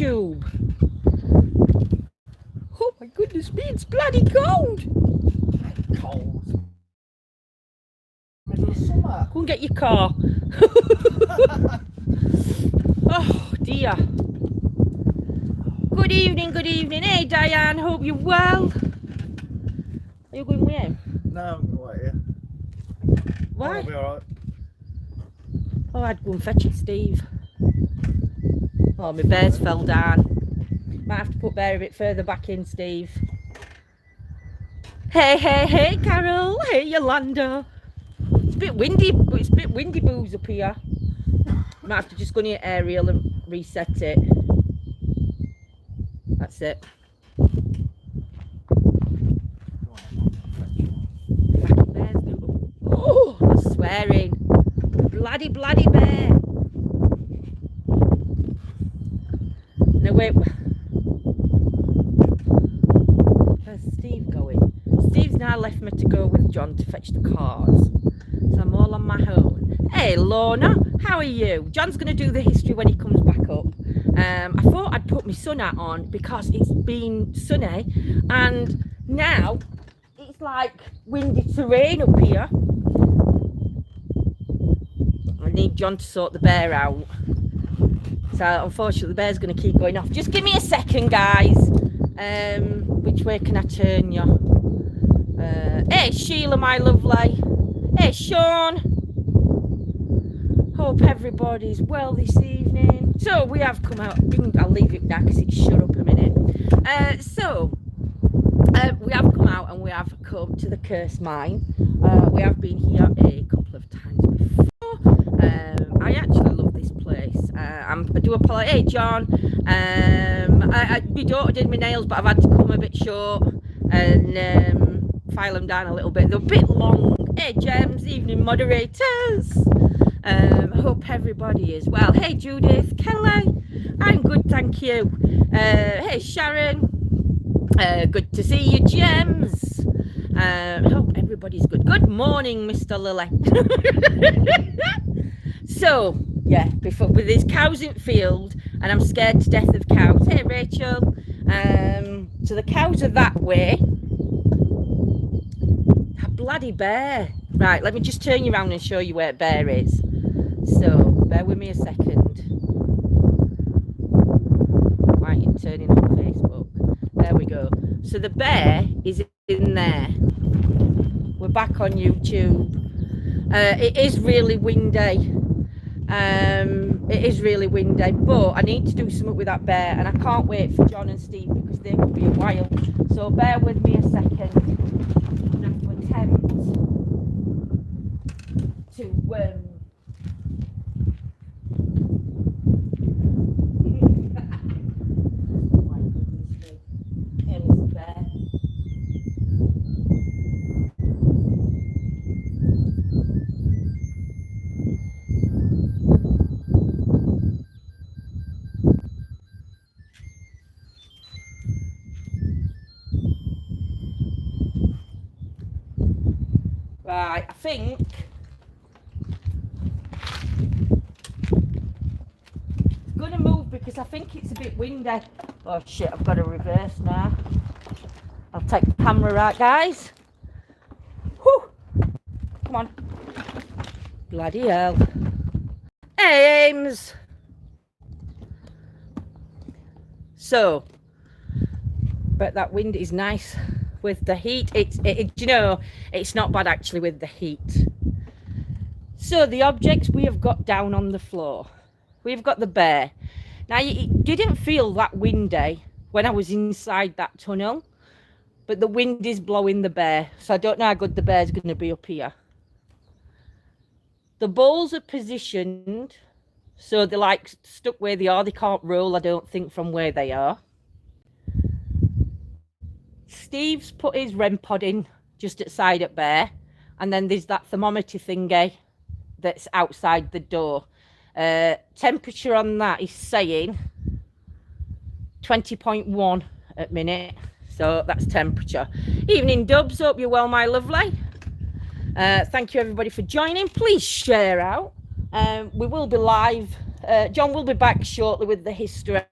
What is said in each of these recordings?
YouTube. Oh my goodness me, it's bloody cold. Cold. Middle of summer. Go and get your car. Oh dear. Good evening, good evening. Hey Diane, hope you're well. Are you going with him? No, I'm going to wait here. Why? I'll be alright. Oh, I'd go and fetch it, Steve. Oh, my bears fell down. Might have to put Bear a bit further back in, Steve. Hey, hey, hey, Carol. Hey, Yolanda. It's a bit windy. It's a bit windy boos up here. Might have to just go near Ariel and reset it. That's it. Oh, I'm swearing. Bloody bear. No, wait. Where's Steve going? Steve's now left me to go with John to fetch the cars. So I'm all on my own. Hey, Lorna, how are you? John's going to do the history when he comes back up. I thought I'd put my sun hat on because it's been sunny. And now it's like windy terrain up here. I need John to sort the bear out. So unfortunately the bear's going to keep going off. Just give me a second, guys. Which way can I turn you? Hey Sheila, my lovely. Hey Sean. Hope everybody's well this evening. So we have come out. I'll leave it now because it's shut up a minute. We have come out and we have come to the cursed mine. We have been here a couple of times before. I actually love this place. I do apologize. Hey John, my daughter did my nails, but I've had to cut them a bit short and file them down a little bit. They're a bit long. Hey Gems, evening moderators. Hope everybody is well. Hey Judith, Kelly, I'm good, thank you. Hey Sharon, good to see you, Gems. Hope everybody's good. Good morning, Mr. Lily. So, yeah, with these cows in field, and I'm scared to death of cows. Hey, Rachel. So the cows are that way. A bloody bear. Right, let me just turn you around and show you where bear is. So, bear with me a second. Right, you're turning on Facebook. There we go. So the bear is in there. We're back on YouTube. It is really windy. It is really windy, but I need to do something with that bear, and I can't wait for John and Steve because they could be a while. So bear with me a second. I'm going to have to attempt to Right, I think it's going to move because I think it's a bit windy. Oh shit, I've got to reverse now. I'll take the camera out, guys. Whew. Come on. Bloody hell. Hey, Ames. So, but that wind is nice. With the heat, you know, it's not bad actually with the heat. So the objects we have got down on the floor, we've got the bear. Now it didn't feel that windy when I was inside that tunnel, but the wind is blowing the bear, so I don't know how good the bear's going to be up here. The balls are positioned so they're like stuck where they are. They can't roll, I don't think, from where they are. Steve's put his REM pod in just outside at bear, and then there's that thermometer thingy that's outside the door. Temperature on that is saying 20.1 at minute, so that's temperature. Evening Dubs, hope you're well, my lovely. Thank you everybody for joining. Please share out. We will be live. John will be back shortly with the history.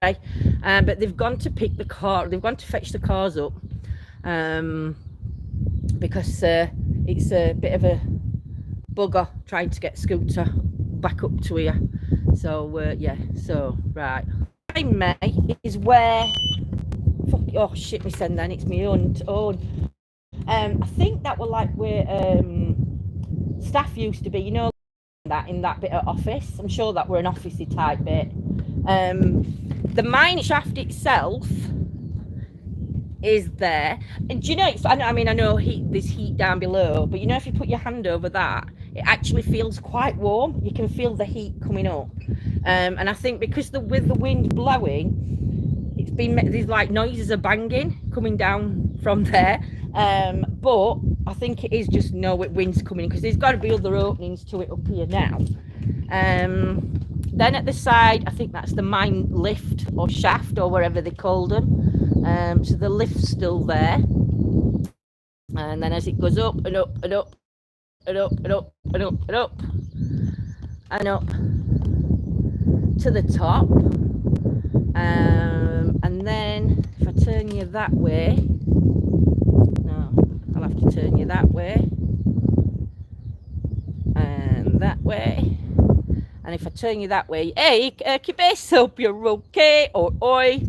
But they've gone to pick the car. They've gone to fetch the cars up because it's a bit of a bugger trying to get Scooter back up to here. So yeah, so right. May is where. Fuck, oh shit, me send then. It's me own. I think that were like where staff used to be. You know, that in that bit of office. I'm sure that were an officey type bit. The mine shaft itself is there, and do you know, it's, I mean, I know there's heat down below, but you know, if you put your hand over that, it actually feels quite warm. You can feel the heat coming up, and I think because with the wind blowing, it's been, there's like noises of banging coming down from there, but I think it is just wind's coming, because there's got to be other openings to it up here now. Then at the side, I think that's the mine lift or shaft or whatever they called them. So the lift's still there. And then as it goes up and up and up and up and up and up and up and up to the top. And then if I turn you that way, no, I'll have to turn you that way and that way. And if I turn you that way, hey, Kibes, hope you're okay, or oi,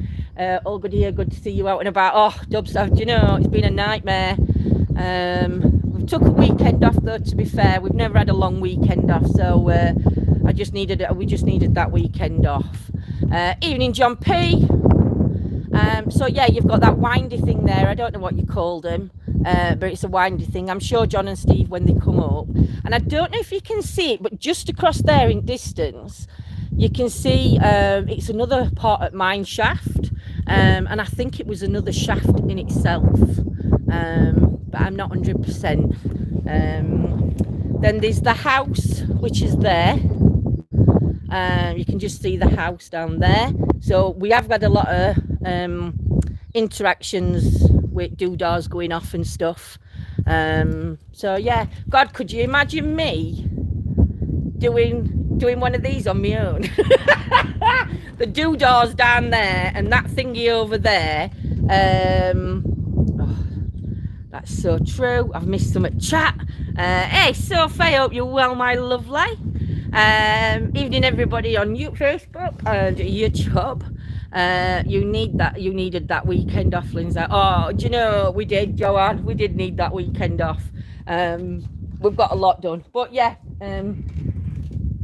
all good here, good to see you out and about. Oh, Dubs, do you know, it's been a nightmare. We took a weekend off though, to be fair. We've never had a long weekend off, so we just needed that weekend off. Evening, John P. So yeah, you've got that windy thing there. I don't know what you called them, but it's a windy thing. I'm sure John and Steve, when they come up, and I don't know if you can see it, but just across there in distance, you can see it's another part of mine shaft, and I think it was another shaft in itself, but I'm not 100%. Then there's the house, which is there. You can just see the house down there. So we have had a lot of interactions with doodahs going off and stuff. So yeah, God, could you imagine me doing one of these on my own? The doodahs down there and that thingy over there. Oh, that's so true. I've missed some at chat. Hey Sophie, I hope you're well, my lovely. Evening everybody on Facebook and YouTube. You needed that weekend off, Lindsay. Oh, do you know, we did, Joanne, we did need that weekend off. We've got a lot done, but yeah,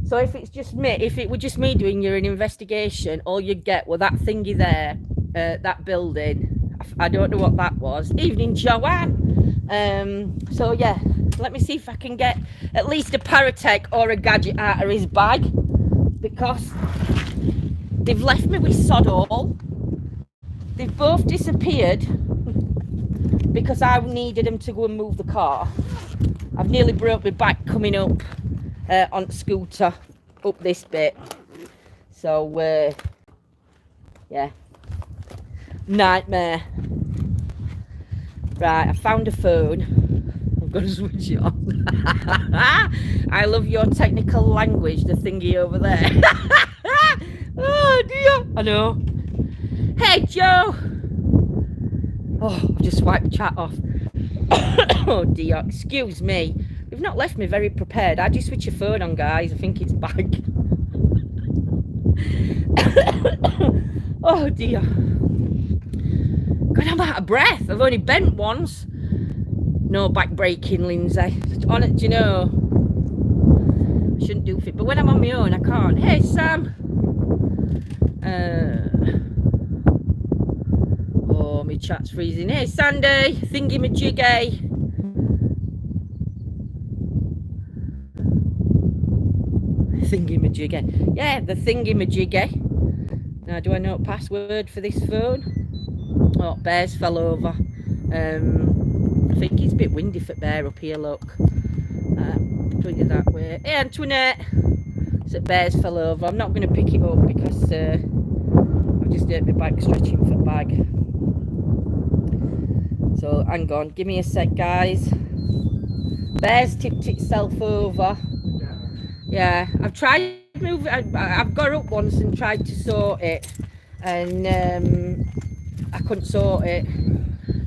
so if it were just me doing an investigation, all you'd get were that thingy there, that building. I don't know what that was. Evening, Joanne. So yeah, let me see if I can get at least a Paratech or a gadget out of his bag, because they've left me with sod all. They've both disappeared because I needed them to go and move the car. I've nearly broke my back coming up on scooter up this bit. So yeah, nightmare. Right, I found a phone. I'm going to switch it on. I love your technical language, the thingy over there. Oh dear. I know. Hey Joe. Oh, I've just swiped the chat off. Oh dear, excuse me. You've not left me very prepared. How do you switch your phone on, guys? I think it's back. Oh dear. God, I'm out of breath. I've only bent once. No back breaking, Lindsay. On it, do you know? I shouldn't do it, but when I'm on my own, I can't. Hey, Sam. Oh, my chat's freezing. Hey, Sandy. Thingy-majiggy. Thingy-majiggy. Yeah, the thingy-majiggy. Now, do I know a password for this phone? Oh, bears fell over. I think it's a bit windy for bear up here, look. Point it that way. Hey, Antoinette. So bears fell over. I'm not going to pick it up because I've just hurt my back stretching for the bag. So hang on, give me a sec, guys. Bears tipped itself over. Yeah, I've tried to move it. I've got up once and tried to sort it. and I couldn't sort it.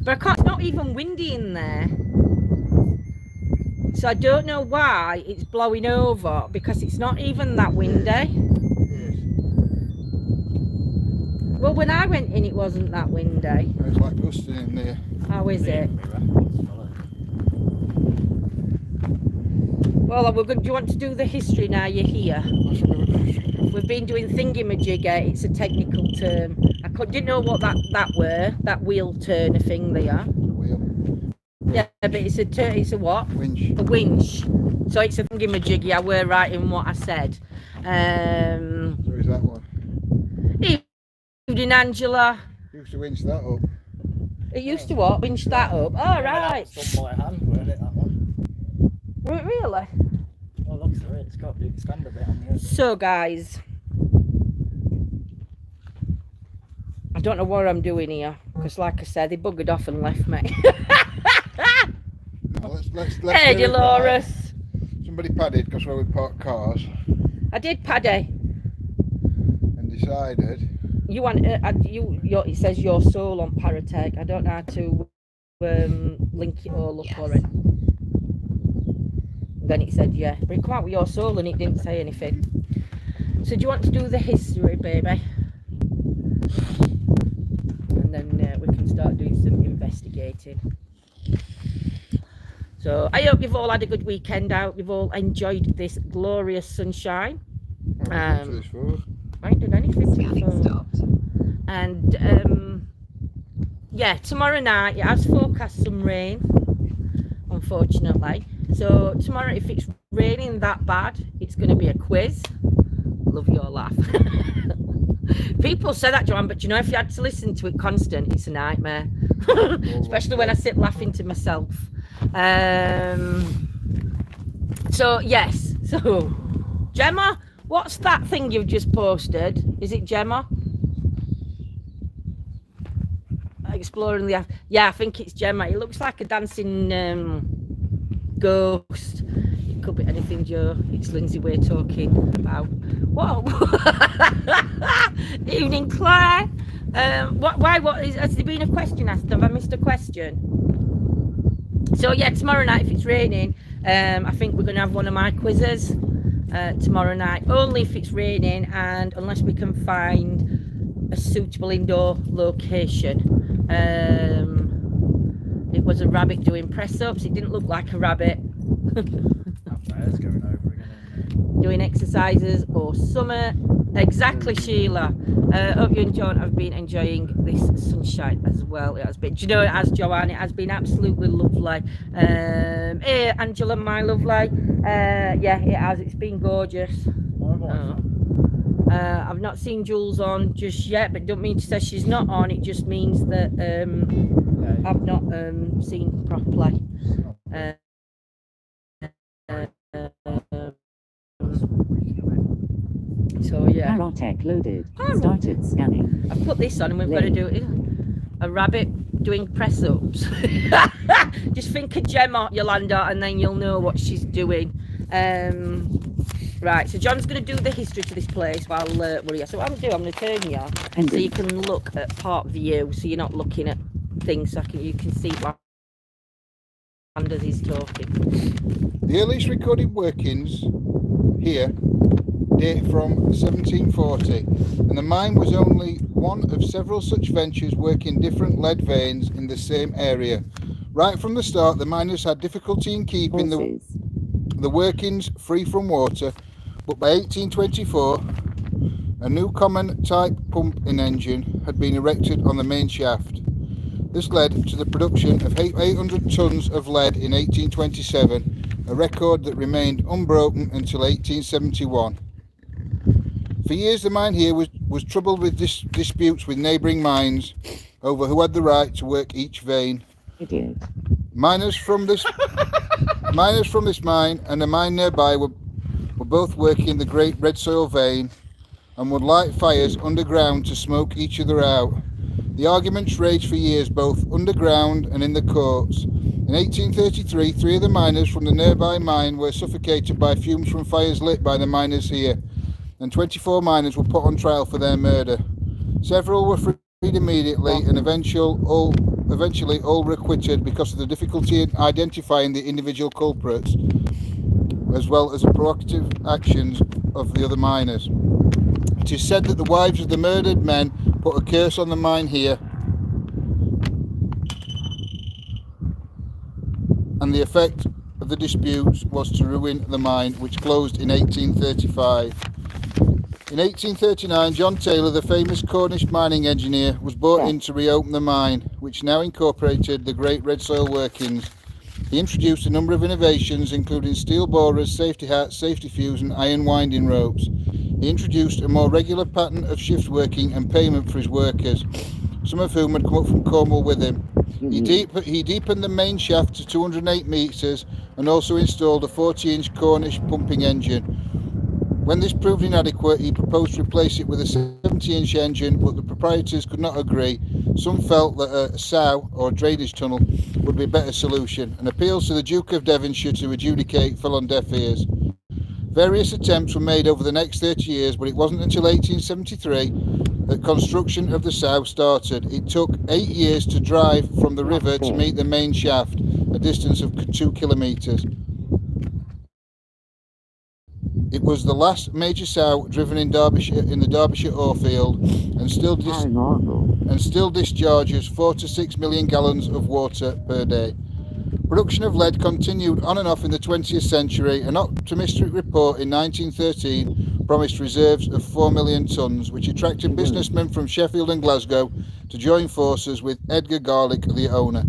But I can't, it's not even windy in there. So I don't know why it's blowing over, because it's not even that windy. Yes. Well, when I went in, it wasn't that windy. It's like gusting in there. How is it? Well, do you want to do the history now you're here? We've been doing thingy-majigger. It's a technical term. I didn't know what that were. That wheel turner thing there. Wheel. Yeah, but it's a what? Winch. A winch. So it's a thingy-majigger. I were right in what I said. So is that one? Evening, Angela. Used to winch that up. It used to what? Winch that up. Oh, right. Some by hand, weren't it, that one? Really? Well, looks at it, it's got a big stand a bit on the other. So, guys, I don't know what I'm doing here, because like I said, they buggered off and left me. Let's Hey, do it Dolores. right. Somebody padded, because where we park cars, I did, Paddy. and decided. You want it says your soul on Paratech. I don't know how to link it all up for it. Then it said yeah, but it come out with your soul and it didn't say anything. So do you want to do the history, baby? And then we can start doing some investigating. So I hope you've all had a good weekend out. You've all enjoyed this glorious sunshine. I ain't done anything to the phone. And yeah, tomorrow night it has forecast some rain, unfortunately. So tomorrow, if it's raining that bad, it's going to be a quiz. Love your laugh. People say that, Joanne, but you know, if you had to listen to it constant, it's a nightmare. Especially when I sit laughing to myself. So yes, so Gemma, what's that thing you've just posted? Is it Gemma? Exploring the... Yeah, I think it's Gemma. It looks like a dancing ghost. It could be anything, Joe. It's Lindsay we're talking about. What? Evening, Claire. Has there been a question asked? Have I missed a question? So yeah, tomorrow night, if it's raining, I think we're going to have one of my quizzes tomorrow night, only if it's raining and unless we can find a suitable indoor location. It was a rabbit doing press-ups. It didn't look like a rabbit. That going over again. Doing exercises or summer. Exactly, Sheila. Hope you and John have been enjoying this sunshine as well. It has been. Do you know it has, Joanne? It has been absolutely lovely. Hey, Angela, my lovely. Yeah, it has. It's been gorgeous. I've not seen Jules on just yet, but don't mean to say she's not on. It just means that I've not seen properly. So yeah. Paratech loaded. Started scanning. I've put this on and we've got to do it. A rabbit doing press-ups. Just think of Gemma, Yolanda, and then you'll know what she's doing. Right, so John's going to do the history to this place while we're here. So what I'm going to do, I'm going to turn you so you can look at part view, so you're not looking at things, so you can see what Anders is talking. The earliest recorded workings here date from 1740, and the mine was only one of several such ventures working different lead veins in the same area. Right from the start, the miners had difficulty in keeping the workings free from water, but by 1824 a new common type pumping engine had been erected on the main shaft. This led to the production of 800 tons of lead in 1827, a record that remained unbroken until 1871. For years the mine here was troubled with disputes with neighbouring mines over who had the right to work each vein. Idiot. Miners from this mine and a mine nearby were both working the Great Red Soil vein and would light fires underground to smoke each other out. The arguments raged for years both underground and in the courts. In 1833, 3 of the miners from the nearby mine were suffocated by fumes from fires lit by the miners here, and 24 miners were put on trial for their murder. Several were freed immediately, and eventually all were acquitted because of the difficulty in identifying the individual culprits, as well as the proactive actions of the other miners. It is said that the wives of the murdered men put a curse on the mine here, and the effect of the disputes was to ruin the mine, which closed in 1835. In 1839, John Taylor, the famous Cornish mining engineer, was brought in to reopen the mine, which now incorporated the Great Red Soil workings. He introduced a number of innovations, including steel borers, safety hats, safety fuse, and iron winding ropes. He introduced a more regular pattern of shift working and payment for his workers, some of whom had come up from Cornwall with him. He deepened the main shaft to 208 metres and also installed a 40-inch Cornish pumping engine. When this proved inadequate, he proposed to replace it with a 70-inch engine, but the proprietors could not agree. Some felt that a sow, or a drainage tunnel, would be a better solution, and appeals to the Duke of Devonshire to adjudicate fell on deaf ears. Various attempts were made over the next 30 years, but it wasn't until 1873 that construction of the sow started. It took 8 years to drive from the river to meet the main shaft, a distance of 2 kilometres. It was the last major sow driven in Derbyshire, in the Derbyshire ore field, and still discharges 4 to 6 million gallons of water per day. Production of lead continued on and off in the 20th century. An optimistic report in 1913 promised reserves of 4 million tonnes, which attracted businessmen from Sheffield and Glasgow to join forces with Edgar Garlick, the owner.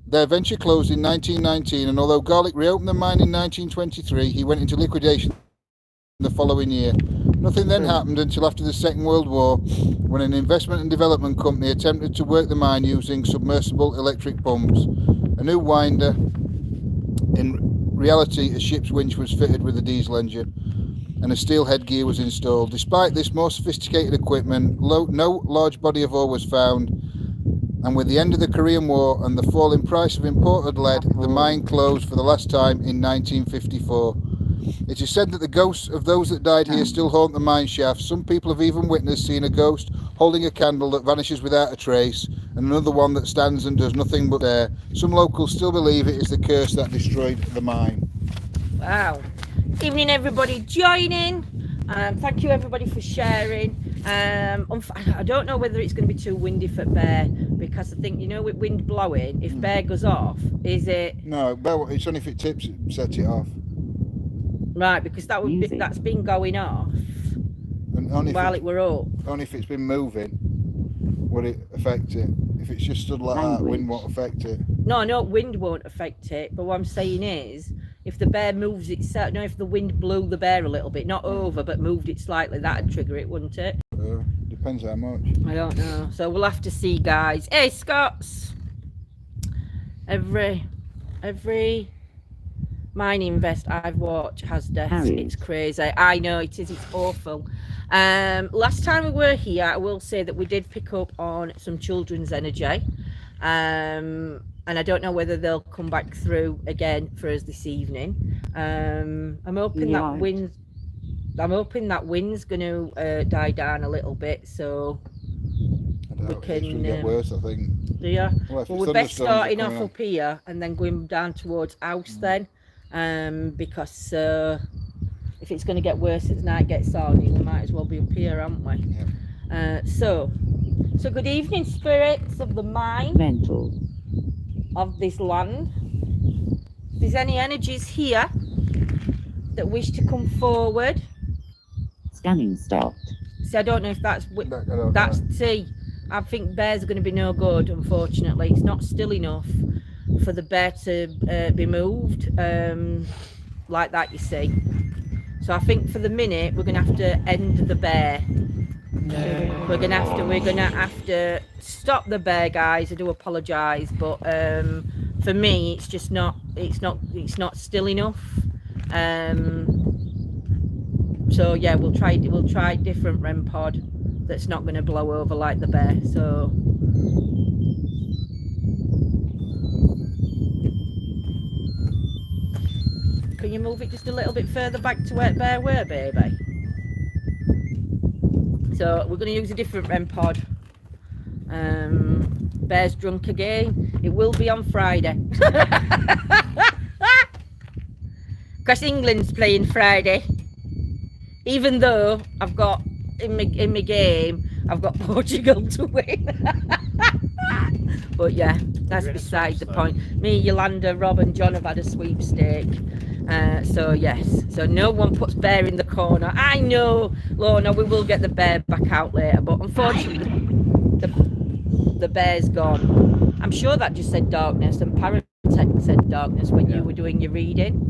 Their venture closed in 1919, and although Garlick reopened the mine in 1923, he went into liquidation the following year. Nothing then happened until after the Second World War, when an investment and development company attempted to work the mine using submersible electric pumps. A new winder, in reality a ship's winch, was fitted with a diesel engine, and a steel headgear was installed. Despite this more sophisticated equipment, no large body of ore was found, and with the end of the Korean War and the fall in price of imported lead, the mine closed for the last time in 1954. It is said that the ghosts of those that died here still haunt the mine shaft. Some people have even witnessed seeing a ghost holding a candle that vanishes without a trace, and another one that stands and does nothing but stare. Some locals still believe it is the curse that destroyed the mine. Wow. Evening everybody joining. Thank you everybody for sharing. I don't know whether it's going to be too windy for Bear, because I think, with wind blowing, if Bear goes off, is it? No, it's only if it tips it, set it off. Right, because that's been going off and only while it were up. Only if it's been moving would it affect it. If it's just stood like that, wind won't affect it. No, wind won't affect it. But what I'm saying is, if the bear moves itself, if the wind blew the bear a little bit, not over, but moved it slightly, that'd trigger it, wouldn't it? Depends how much. I don't know. So we'll have to see, guys. Hey, Scots! Every mining invest I've watched has deaths. It's crazy. I know it is. It's awful. Last time we were here, I will say that we did pick up on some children's energy. And I don't know whether they'll come back through again for us this evening. I'm hoping that wind's going to die down a little bit, so we can get worse, I think. Do you? Well, we're best starting off up here and then going down towards house then, because if it's going to get worse as the night gets on, we might as well be up here, aren't we? Yeah. So good evening, spirits of the mine, of this land. If there's any energies here that wish to come forward. Scanning stopped. See, I don't know if that's see, I think bears are going to be no good, unfortunately. It's not still enough for the bear to be moved like that, you see. So I think for the minute we're going to have to end the bear. No. We're gonna have to stop the bear, guys. I do apologise, but for me, it's just not still enough. So yeah, we'll try different REM pod that's not going to blow over like the bear. So can you move it just a little bit further back to where bear were, baby? So we're going to use a different REM pod. Bear's drunk again. It will be on Friday. Because England's playing Friday. Even though I've got in my game, I've got Portugal to win. But yeah, that's beside the point. Me, Yolanda, Rob and John have had a sweepstake. So yes, so no one puts Bear in the corner. I know, Lorna, we will get the bear back out later, but unfortunately the bear's gone. I'm sure that just said darkness, and Paranormal said darkness when you were doing your reading.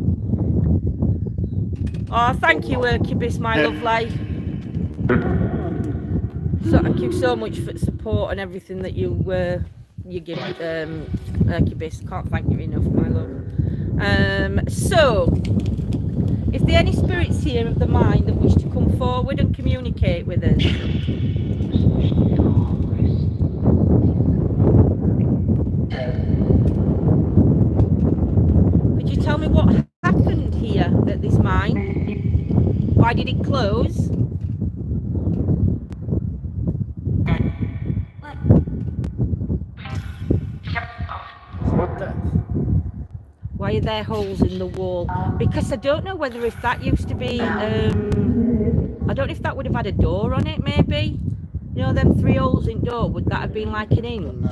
Oh, thank you, Hercubus, my lovely. So thank you so much for support and everything that you give, Hercubus. Can't thank you enough, my love. So, if there are any spirits here of the mind that wish to come forward and communicate with us, could you tell me what happened here at this mine? Why did it close? Why are there holes in the wall? Because I don't know whether if that used to be, I don't know if that would have had a door on it, maybe. You know, them 3 holes in door, would that have been like an inch?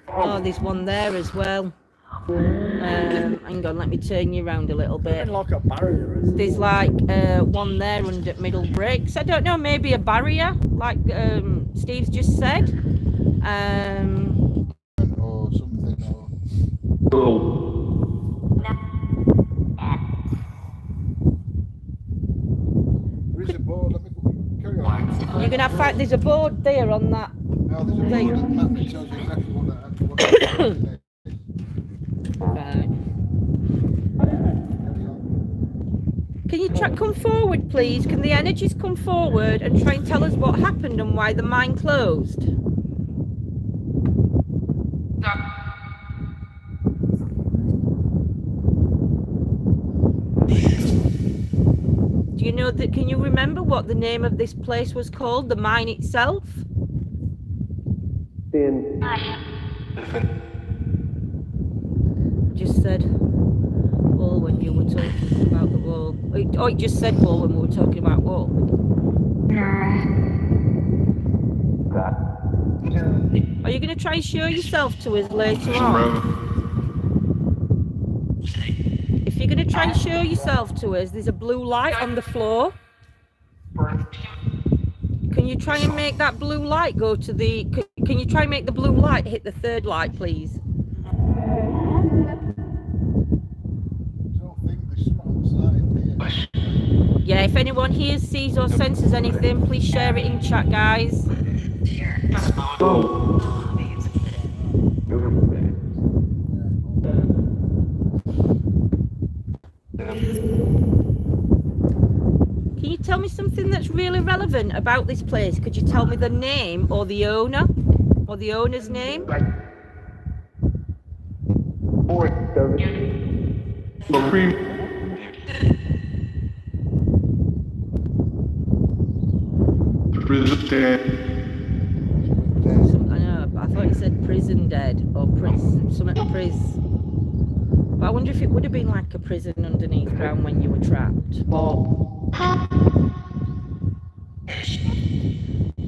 Oh, there's one there as well. Hang on, let me turn you around a little bit. Like a barrier, isn't it? There's like one there under middle bricks. I don't know, maybe a barrier, like Steve's just said. Or something, or... There is a board, let me carry on. You're going to have fight, there's a board there on that. No, there's a board on the map that tells you exactly what that Right. Can you come forward, please? Can the energies come forward and try and tell us what happened and why the mine closed? Do you know that? Can you remember what the name of this place was called? The mine itself? Just said wall when you were talking about the wall. Oh, it just said wall when we were talking about wall. Are you going to try and show yourself to us later on? If you're going to try and show yourself to us, there's a blue light on the floor. Can you try and make that blue light go to the... Can you try and make the blue light hit the 3rd light, please? Yeah, if anyone hears, sees or senses anything, please share it in chat, guys. Can you tell me something that's really relevant about this place? Could you tell me the name or the owner or the owner's name? I know, but I thought you said prison dead or something priz. But I wonder if it would have been like a prison underneath ground when you were trapped.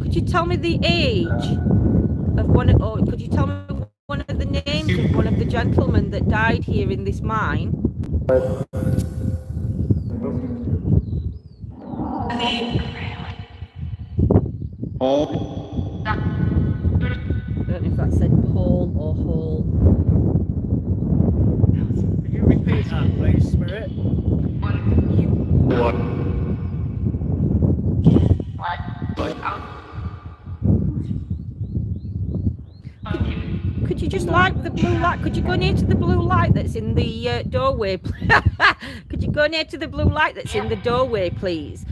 Could you tell me the age of or could you tell me one of the names of one of the gentlemen that died here in this mine? I don't know if that said Paul or Hall. Can you repeat that, please, Spirit? What? Could you just light the blue light? Could you go near to the blue light that's in the doorway? Could you go near to the blue light that's in the doorway, please?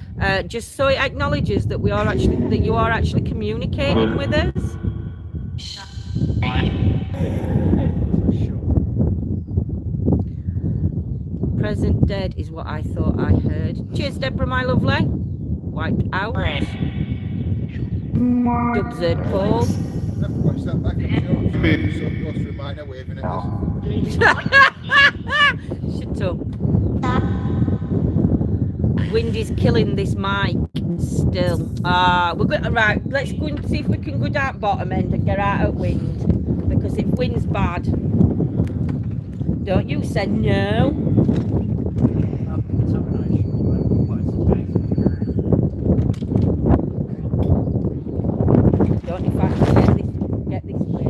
Just so it acknowledges that you are actually communicating with us. Present dead is what I thought I heard. Cheers, Deborah, my lovely. wiped out. Dubs Paul. Watch that back, I'm sure. So goes through mine, I'm waving at this. Shut up. Wind is killing this mic still. We're going right. Let's go and see if we can go down bottom end and get out of wind. Because if wind's bad, don't you say no. Don't if I can get this way.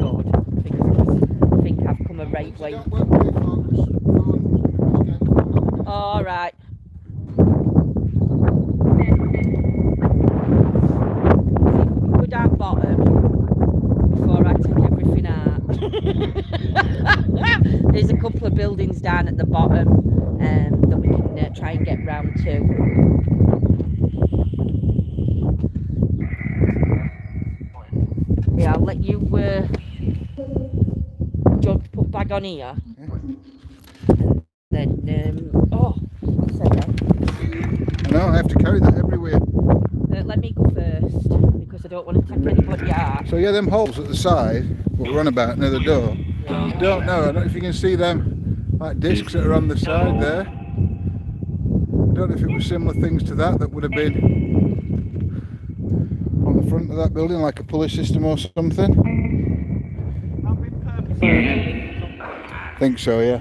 God, I think I've come a right way. All right. Go down bottom before I take everything out. There's a couple of buildings down at the bottom that we can try and get round to. Yeah, I'll let you jump put bag on here. Then oh, what's that? I know, I have to carry that everywhere. Let me go first because I don't want to take anybody out. So yeah, them holes at the side, what we're on about near the door. I don't know if you can see them like discs that are on the side there. I don't know if it was similar things to that would have been on the front of that building, like a pulley system or something. I think so, yeah.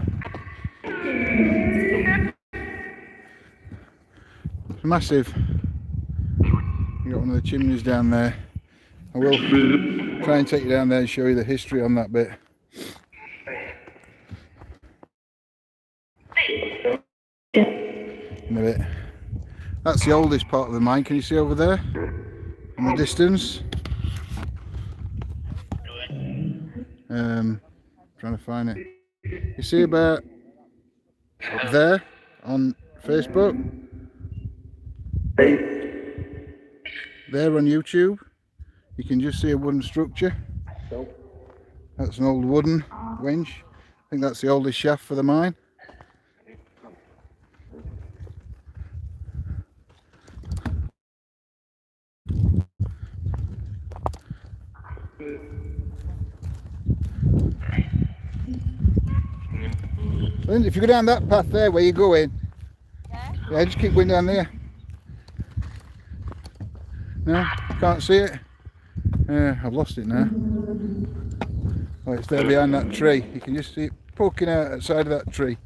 It's massive. You got one of the chimneys down there. I will try and take you down there and show you the history on that bit. In a bit. That's the oldest part of the mine. Can you see over there in the distance? Trying to find it. You see about up there on Facebook? There on YouTube, you can just see a wooden structure. That's an old wooden winch. I think that's the oldest shaft for the mine. If you go down that path there where you're going, yeah, just keep going down there. No, can't see it. I've lost it now. Oh, it's there behind that tree. You can just see it poking out outside of that tree.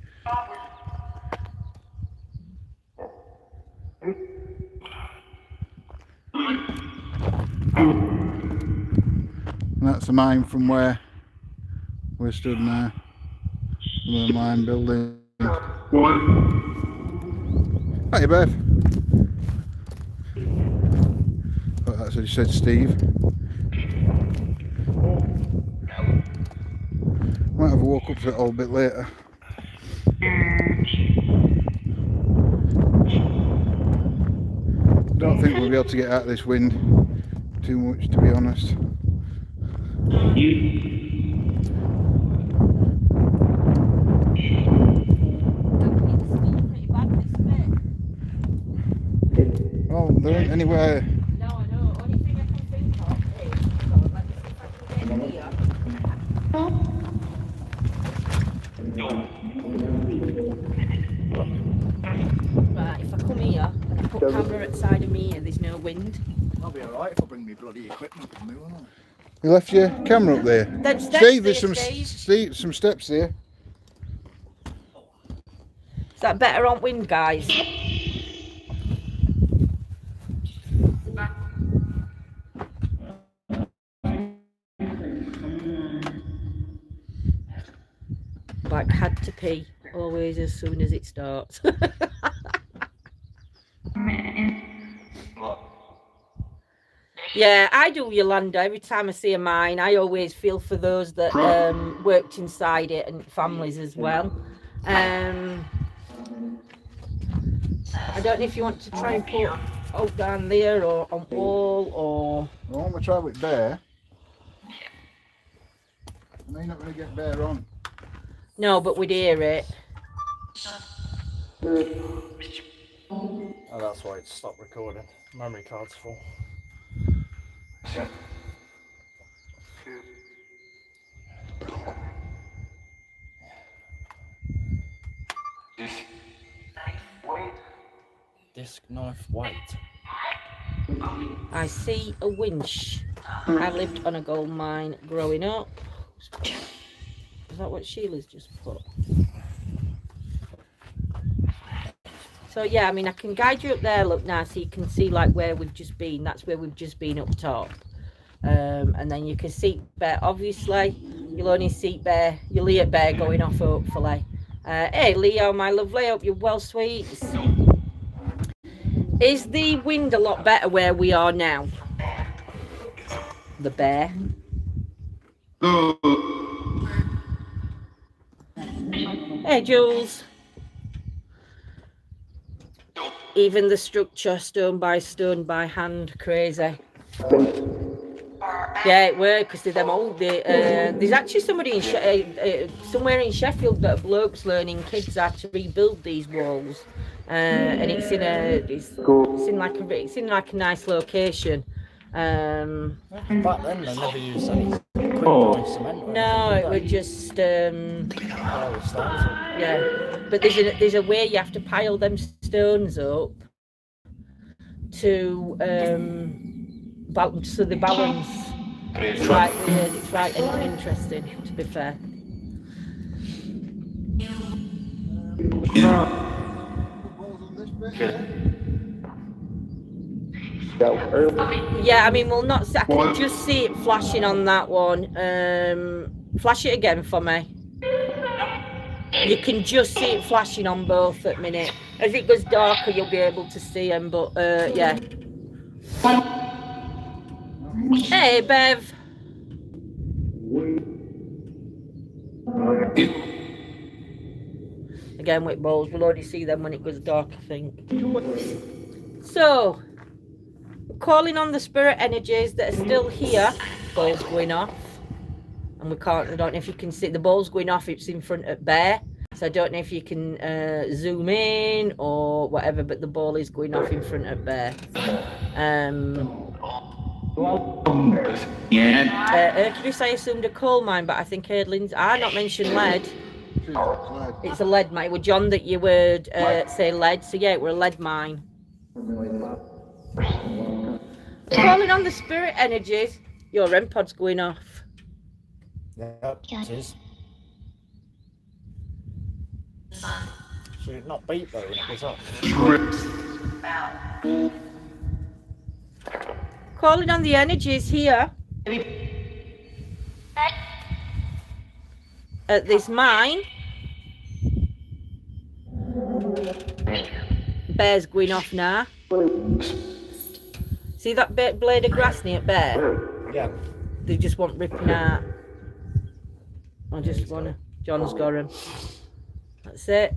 And that's the mine from where we're stood now. The mine building. Hiya, Bev. Oh, that's what you said, Steve. Might have a walk up to it all a bit later. Don't think we'll be able to get out of this wind too much, to be honest. Well, there ain't anywhere. No, I know. Only thing I can think of is, so let me see if I can get here. Right, if I come here and I put camera outside of me and there's no wind. I'll be alright if I bring me bloody equipment with me, won't I? You left your camera up there. Steve, There's some steps there. Is that better on wind, guys? Like, had to pee always as soon as it starts. Yeah, I do, Yolanda. Every time I see a mine, I always feel for those that worked inside it and families as well. I don't know if you want to try and put out down there or on wall or. I want to try with bear. I may not really get bear on. No, but we'd hear it. Oh, that's why it stopped recording. Memory card's full. Disc knife white. I see a winch. I lived on a gold mine growing up. Is that what Sheila's just put? So yeah, I mean, I can guide you up there, look now, so you can see like where we've just been. That's where we've just been up top. And then you can see bear, obviously, you'll only see bear, your Leah bear going off hopefully. Hey Leo, my lovely, hope you're well, sweets. Is the wind a lot better where we are now? The bear. Hey Jules. Even the structure, stone by hand, crazy. Yeah, it worked because they're them old. There's actually somebody in somewhere in Sheffield that a bloke's learning kids how to rebuild these walls, and it's in like a nice location. Back then they never used any quick cement. No, it was just yeah. But there's a way you have to pile them stones up to so the balance. It's right weird. It's right and interesting, to be fair. Yeah, I mean, we'll not. I can just see it flashing on that one. Flash it again for me. You can just see it flashing on both at minute. As it goes darker, you'll be able to see them. But yeah. Hey, Bev. Again with balls, we'll only see them when it goes dark, I think. So, calling on the spirit energies that are still here. Balls going off. And we can't, I don't know if you can see the balls going off, it's in front of Bear. So I don't know if you can zoom in or whatever, but the ball is going off in front of Bear. Hercules, I assumed a coal mine, but I think Erdlin's, not mentioned lead. It's a lead mine. It was John that you would say lead, so yeah, it were a lead mine. Calling on the spirit energies. Your REM pod's going off. Yep, it is. Should it not beep though when it goes off? Calling on the energies here at this mine. Bear's going off now. See that blade of grass near Bear? Yeah. They just want ripping out. I just want to. John's got him. That's it.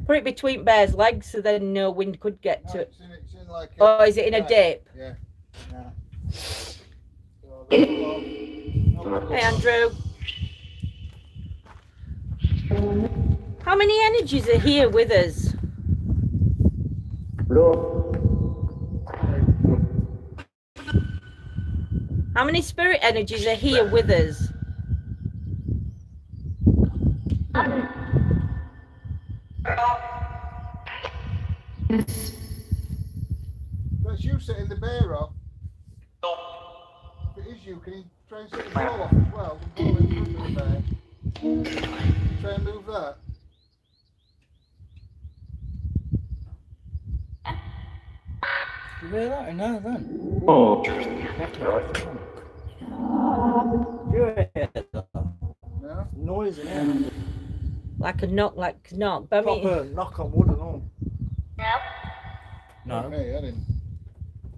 Put it between Bear's legs so then no wind could get to it. Like oh, is it in a dip? Yeah. Hey, Andrew. How many energies are here with us? How many spirit energies are here with us? That's you setting the bear off. If it is you, can you try and set the ball off as well? The ball in front of the bear. Try and move that. You hear that in there then? Oh. You hear that? No? Noise in there. Like a knock. But Proper knock on wood and all. No. Hey, I didn't.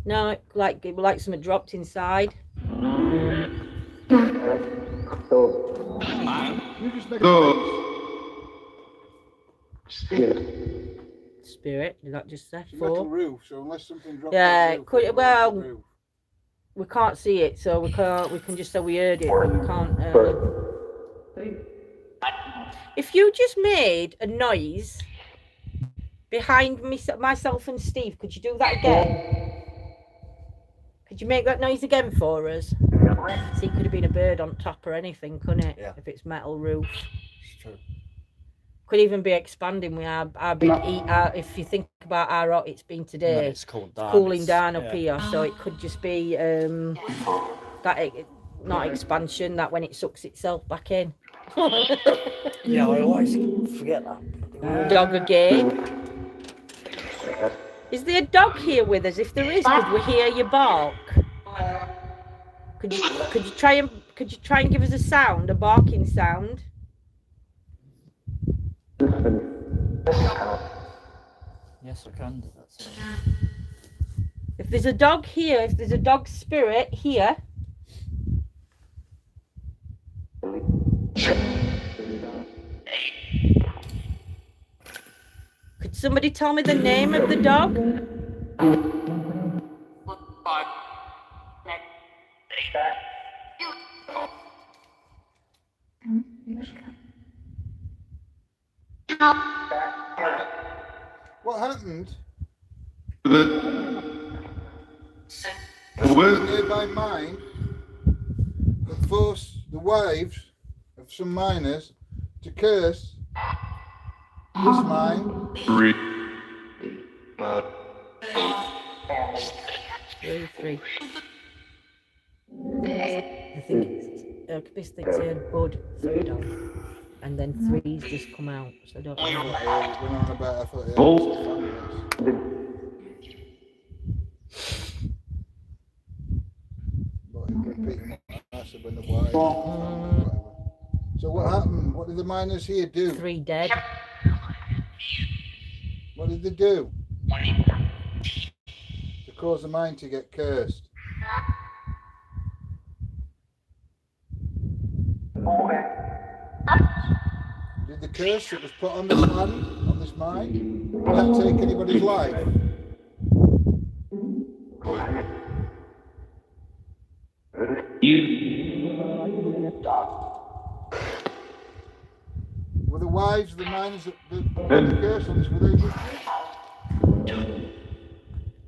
No, like something dropped inside. You just make a Spirit, did that just say? metal roof, so unless something drops Yeah, off the roof, well, we can't see it, so we can just say we heard it, but we can't. If you just made a noise behind me, myself and Steve, could you do that again? Could you make that noise again for us? See, it could have been a bird on top or anything, couldn't it? Yeah. If it's metal roof. It's true. Could even be expanding with our big heat. If you think about how hot it's been today, It's cooled down. cooling down up here, so it could just be that not expansion, that when it sucks itself back in. Yeah, I always forget that. Dog again. Is there a dog here with us? If there is, could we hear you bark? Could you try and give us a sound, a barking sound? Yes, I can do that. If there's a dog here, if there's a dog spirit here. Could somebody tell me the name of the dog? What happened? The nearby mine that forced the wives of some miners to curse this mine. Three. I think it's this thing's here, Bud, dog, and then three's just come out, so I don't know. What went on about, I thought it was but it repeating what I said when the wives. So what happened? What did the miners here do? 3 dead. What did they do? To cause the mine to get cursed. Did the curse that was put on this land, on this mine, did that take anybody's life? Were the wives of the miners that put the curse on this, were they witches?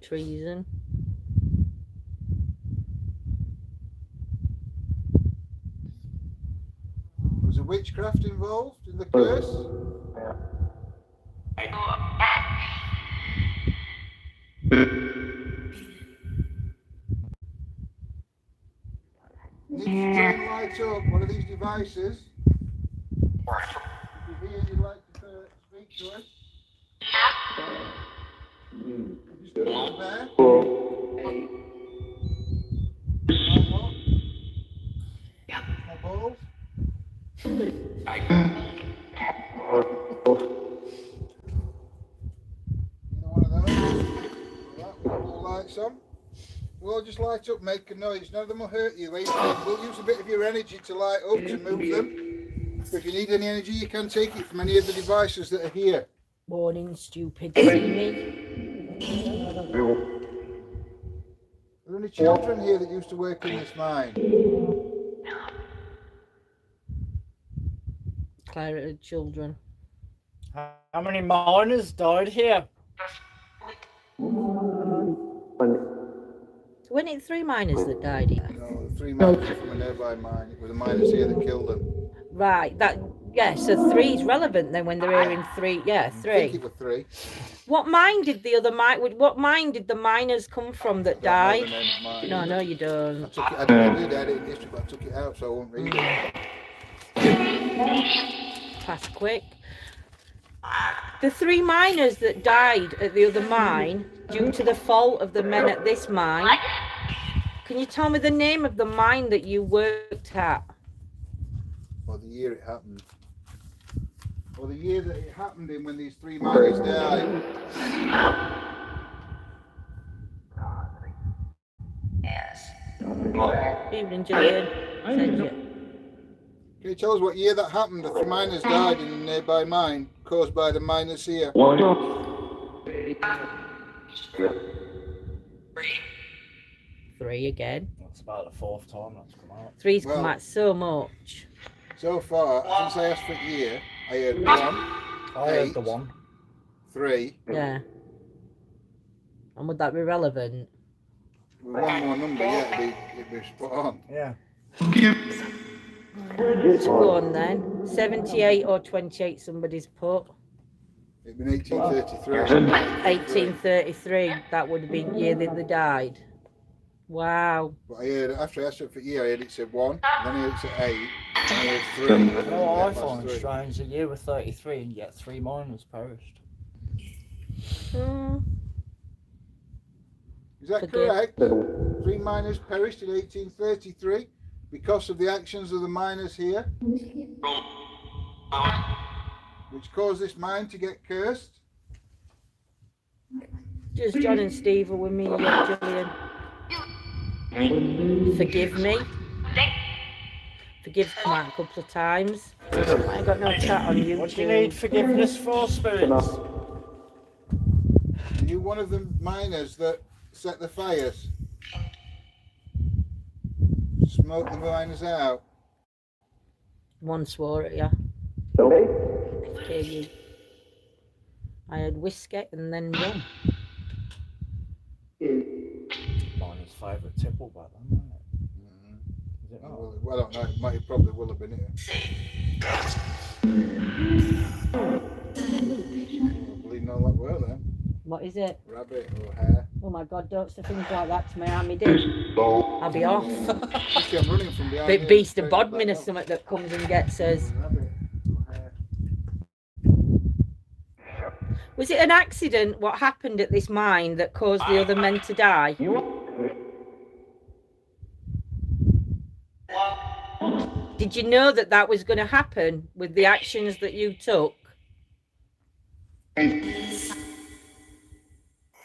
Treason. Was there witchcraft involved in the curse? Need to try and light up one of these devices. If you're here, you'd like to speak to us. Could you speak to there? My balls? One of those? Right, we'll put the lights on. We'll just light up, make a noise. None of them will hurt you. We'll use a bit of your energy to light up, to move them. If you need any energy, you can take it from any of the devices that are here. Morning, stupid. See me? Are there any children here that used to work in this mine? Clara, children. How many miners died here? So weren't it 3 miners that died here? No, the 3 miners from a nearby mine. It was the miners here that killed them. Right, so 3 is relevant then when they're here in 3. Yeah, 3. I think it was 3. What mine did what mine did the miners come from that died? No, you don't. I did edit in history, but I took it out so I won't read it. Pass quick. The 3 miners that died at the other mine due to the fault of the men at this mine. Can you tell me the name of the mine that you worked at? Or the year it happened. Or the year that it happened in when these 3 miners died. Yes. Evening, Julian. Can you tell us what year that happened? The 3 miners died in a nearby mine caused by the miners here. 3 again. That's about the 4th time that's come out. 3's come out so much. So far, since I asked for a year, I heard 1, I heard the 8, 1. 3. Yeah. And would that be relevant? With one more number, yeah, it'd be spot on. Yeah. Let's go on then. 78 or 28 somebody's put. It'd been 1833. 1833, that would have been the year that they died. Wow. But I heard, after I asked it for year, I heard it said 1, then I heard it said 8, and I heard 3. You know what I find 3. strange? A year with 33 and yet 3 miners perished. Is that correct? 3 miners perished in 1833 because of the actions of the miners here, which caused this mine to get cursed. Just John and Steve are with me, Julian. Forgive me. Forgive come out a couple of times. I got no chat on YouTube. What do you need forgiveness for, spirits? Are you one of the miners that set the fires? Smoke the miners out? One swore at you. FK you. I had whiskey and then rum. Miner's favourite tipple back then, wasn't it? Is it not? Well, I don't know. It probably will have been here. Bleeding all that well then. What is it? Rabbit or hare. Oh my God, don't say things like that to me, Army did. I'll be off. Actually, I'm running from behind. Bit beast of Bodmin or something that comes and gets us. Rabbit or hare. Was it an accident what happened at this mine that caused the other men to die? Did you know that that was going to happen with the actions that you took?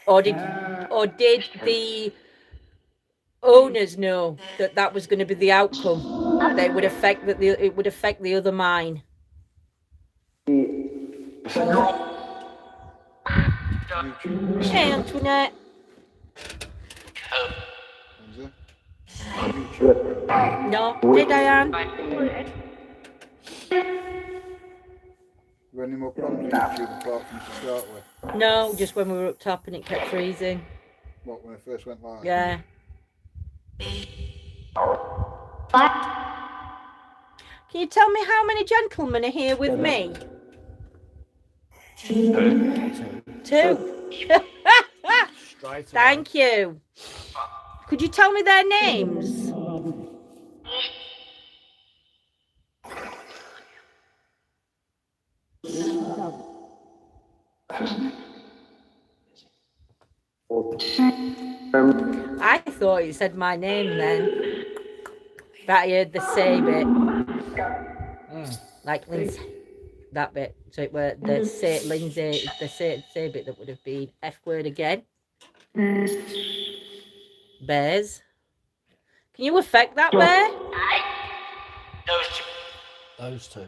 Or did the owners know that that was going to be the outcome? That it would affect the other mine. Hey, Antoinette. No, hey, Diane. Were any more problems with YouTube apart from to start with? No, just when we were up top and it kept freezing. What, when I first went live? Yeah. Can you tell me how many gentlemen are here with me? 2. Thank you. Could you tell me their names? I thought it said my name then. But I heard the say bit. Like Lindsay. That bit. So it were the say Lindsay, the say bit that would have been F word again. Bears. Can you affect that bear? Those two.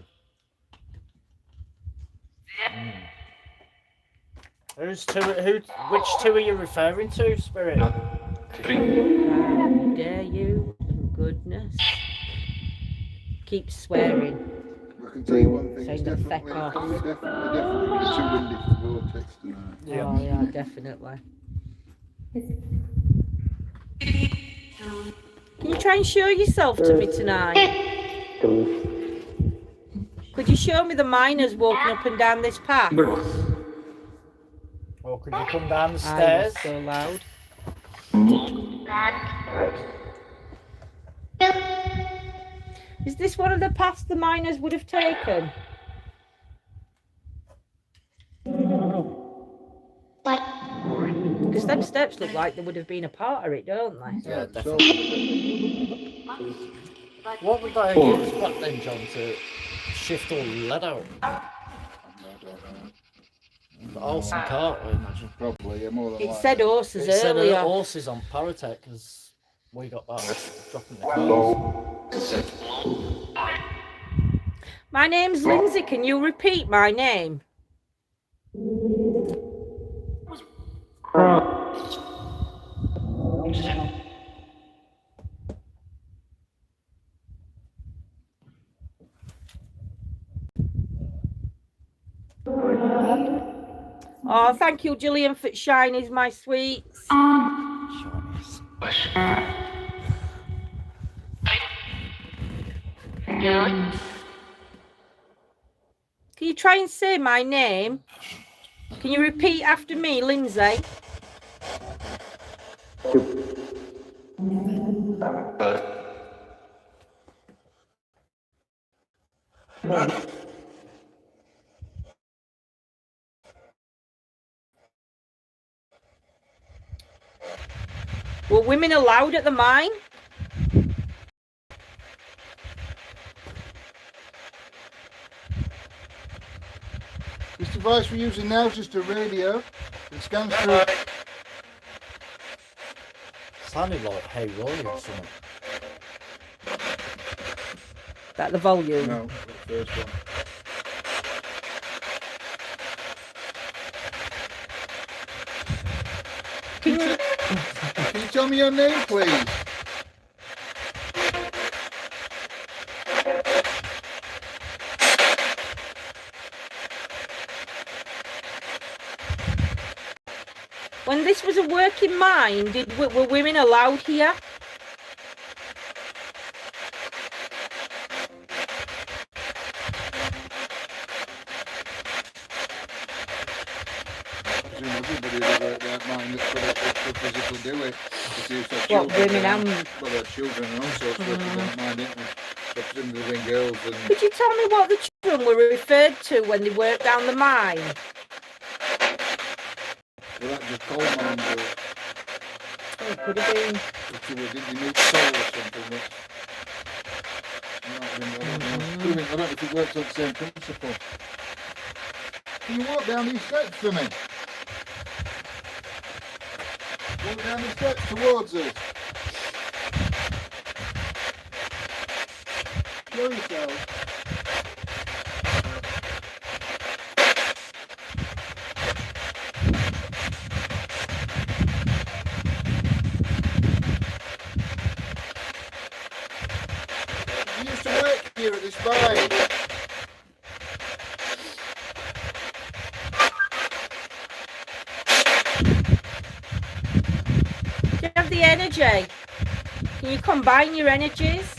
Who's two? Which two are you referring to, Spirit? How dare you? Goodness. Keep swearing. I can tell you one thing. Saying It's the definitely feck off. too windy for the vortex tonight. Yeah. Oh yeah, definitely. Can you try and show yourself to me tonight? Could you show me the miners walking up and down this path? Or could you come down the I stairs? was so loud. Is this one of the paths the miners would have taken? Because them steps look like they would have been a part of it, don't they? Yeah, definitely. What would they use back then, John, to shift all the lead out? The horse and cart, I imagine. Probably, yeah, more than It likely. said horses It said earlier. horses on Paratech because we got that dropping the cars. My name's Lindsay. Can you repeat my name? Oh, thank you, Gillian, for shinies, my sweets. Shinies. Can you try and say my name? Can you repeat after me, Lindsay? Were women allowed at the mine? This device we're using now is just a radio. It scans through. Sounded like Hey Roy or something. Is that the volume? No, the first one. Can you tell me your name, please? When this was a working mine, were women allowed here? Everybody that worked that mine that could physically do it. What, women and... Well, their children and all sorts of work in that mine, didn't they? But presumably when girls and... Could you tell me what the children were referred to when they worked down the mine? Well, that just coal mine work. Oh, could have been... Did they need coal or something? I don't know if it works on the same principle. Can you walk down these steps for me? Walk down the steps towards us. Show yourself. You used to work here at this mine. Do you have the energy? Can you combine your energies?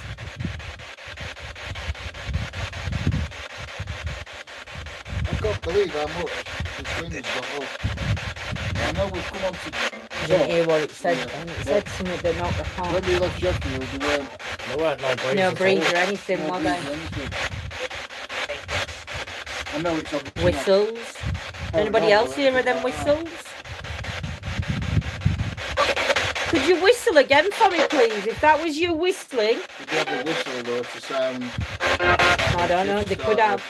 I can't believe how much the swing has got up. I know we've come on to... I didn't hear what it said. And it said something that not the When heart. we left Sheffield, we weren't... There weren't no breeze. No breeze or at anything, were there? I know it's obviously Whistles. Anybody else hear of them whistles? Could you whistle again for me, please? If that was you whistling. Did you have a whistle though to sound? I don't know, they could have.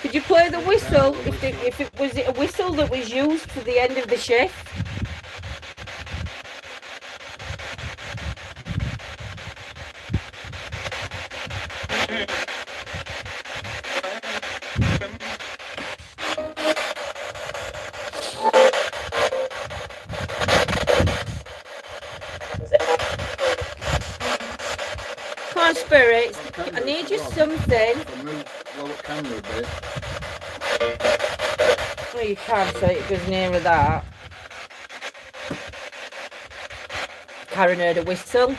Could you play the whistle if it was a whistle that was used for the end of the shift? Come on, spirits. I need you something. Lower camera a bit. Well, you can't, so it goes nearer that. Karen heard a whistle.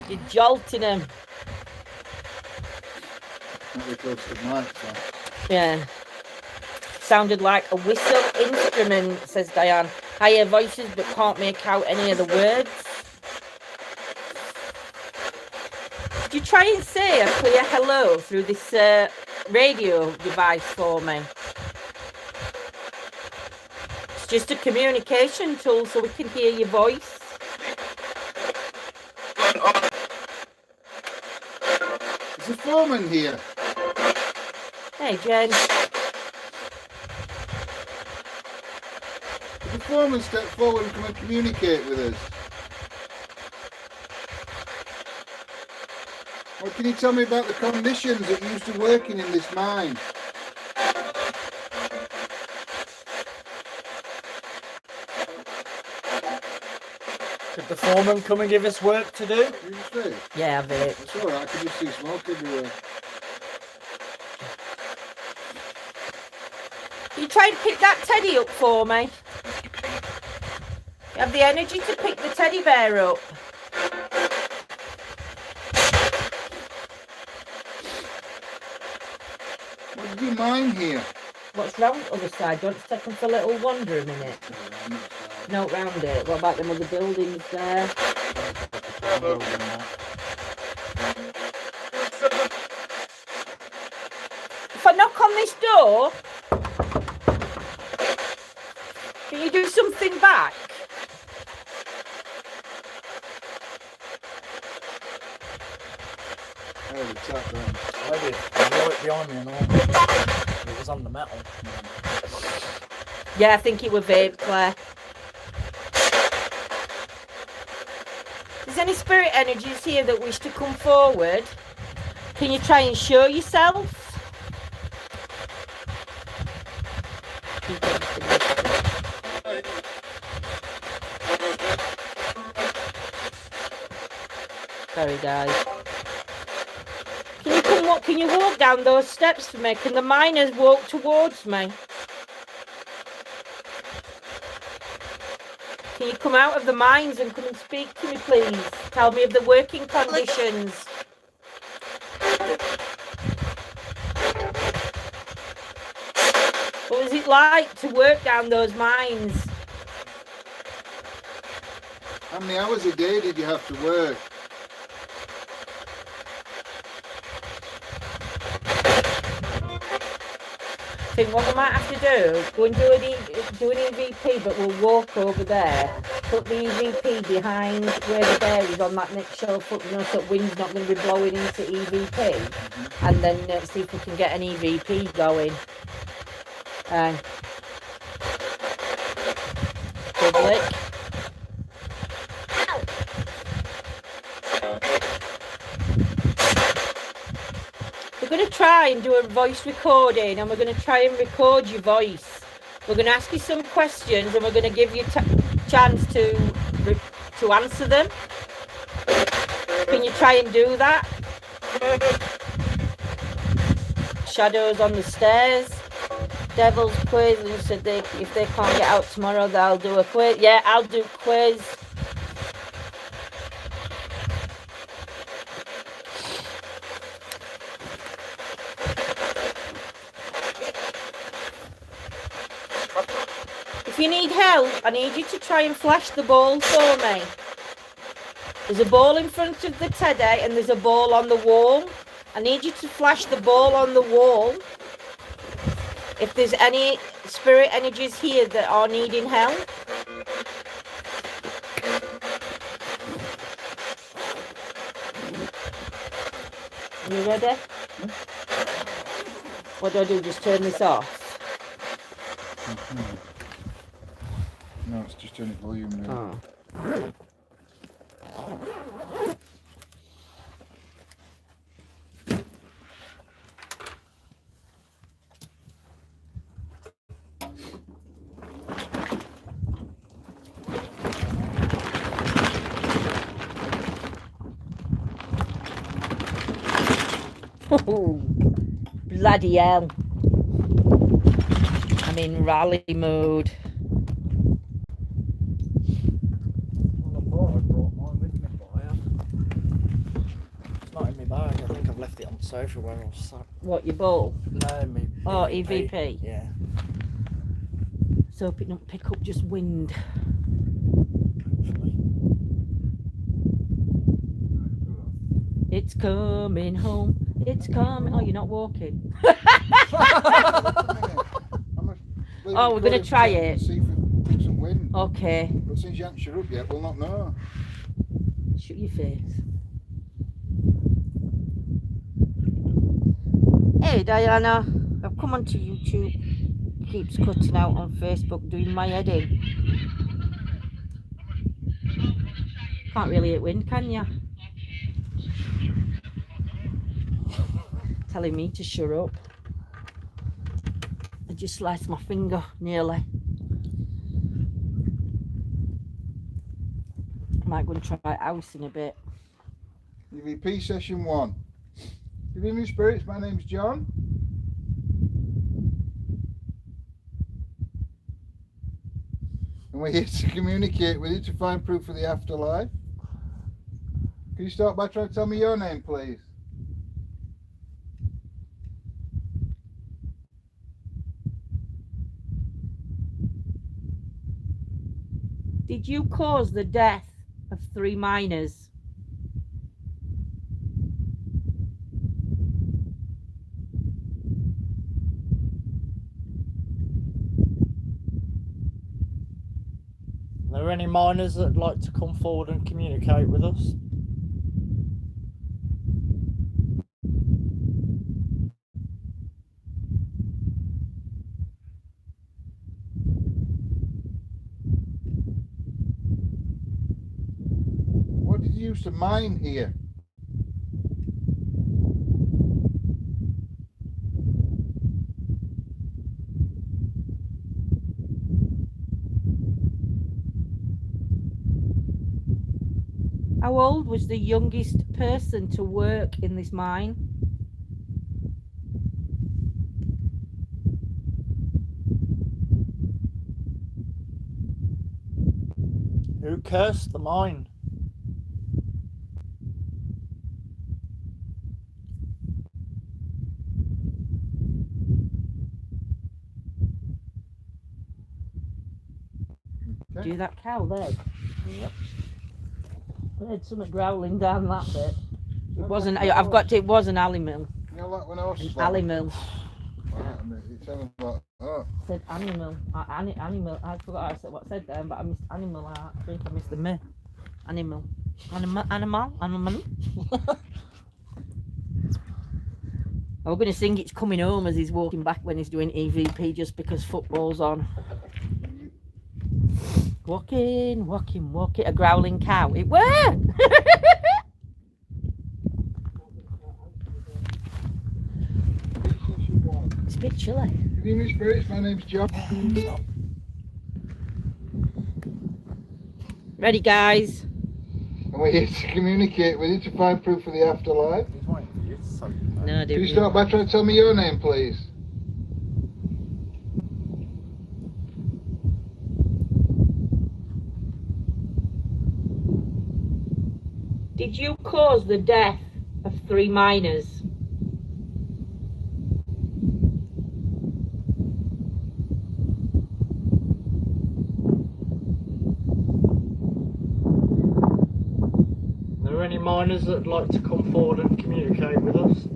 You're jolting him. Not very close to the mic, so. Yeah. Sounded like a whistle instrument, says Diane. I hear voices but can't make out any of the words. Could you try and say a clear hello through this radio device for me? It's just a communication tool so we can hear your voice. Is the foreman here? Hey, Jen. Could the foreman step forward and come and communicate with us? Or can you tell me about the conditions that you used to working in this mine? Could the foreman come and give us work to do? You just see? Yeah, Vic. It's alright, I can just see smoke everywhere. You try and pick that teddy up for me. You have the energy to pick the teddy bear up. What do you mind here? What's round the other side? Do you want to take them for a little wander a minute? No, round it. What about them other buildings there? If I knock on this door, can you do something back? Oh, it's that then. I did. I know it behind me and all. It was on the metal. Yeah, I think it was vape, Claire. Is there any spirit energies here that wish to come forward? Can you try and show yourself? Sorry, guys. Can you walk down those steps for me? Can the miners walk towards me? Can you come out of the mines and come and speak to me, please? Tell me of the working conditions. What was it like to work down those mines? How many hours a day did you have to work? I think what we might have to do, go and do an EVP, but we'll walk over there, put the EVP behind where the bear is on that next shelf, so the wind's not going to be blowing into EVP, and then see if we can get an EVP going. Public. We're going to try and do a voice recording, and we're going to try and record your voice. We're going to ask you some questions, and we're going to give you a chance to answer them. Can you try and do that? Shadows on the stairs. Devil's quiz. And said if they can't get out tomorrow, they'll do a quiz. Yeah, I'll do quiz. If you need help, I need you to try and flash the ball for me. There's a ball in front of the teddy and there's a ball on the wall. I need you to flash the ball on the wall. If there's any spirit energies here that are needing help. You ready? What do? Just turn this off? No, it's just turning volume now. Oh. Oh, bloody hell. I'm in rally mode. Well, I thought I brought mine with me, but I haven't. It's not in my bag. I think I've left it on the sofa where I was sat. What, your ball? No, me. Oh, EVP? Yeah. So hope it don't pick up just wind. Hopefully. It's coming home. It's coming. Oh, you're not walking. Oh, we're going to try it. See if we pick some wind. Okay. But since you haven't shut up yet, we'll not know. Shut your face. Hey, Diana. I've come onto YouTube. Keeps cutting out on Facebook doing my head in. Can't really hit wind, can you? Telling me to shut up. I just sliced my finger nearly. I might go and try house in a bit. EVP session 1. Good evening, spirits. My name's John. And we're here to communicate with you to find proof of the afterlife. Can you start by trying to tell me your name, please? Did you cause the death of 3 miners? Are there any miners that'd like to come forward and communicate with us? What did you use to mine here? How old was the youngest person to work in this mine? Who cursed the mine? Do that cow there. Yep. I heard something growling down that bit. It wasn't. I've got to. It was an animal. You know, like when I was Animal. It sounded like, oh. Said animal. Animal. I forgot what I said then, but I missed animal. I think I missed the me. Animal. Animal. I was going to sing It's Coming Home as he's walking back when he's doing EVP just because football's on. Walking. A growling cow. It were! It's a bit chilly. Good evening, spirits. My name's John. Ready, guys? And we're here to communicate with you to find proof of the afterlife. No, Can you start by trying to tell me your name, please? Did you cause the death of 3 miners? Are there any miners that'd like to come forward and communicate with us?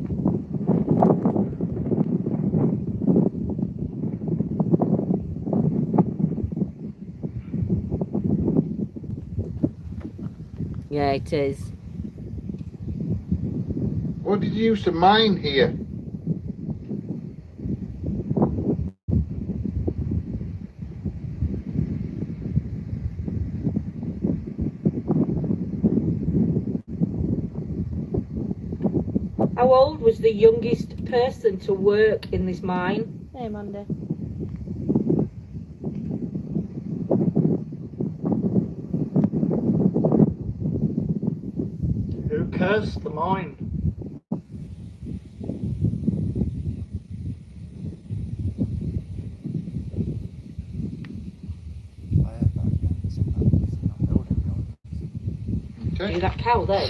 Yeah, it is. What did you use to mine here? How old was the youngest person to work in this mine? Hey, Mandy. Who cursed the mine? Okay. Do that cow there.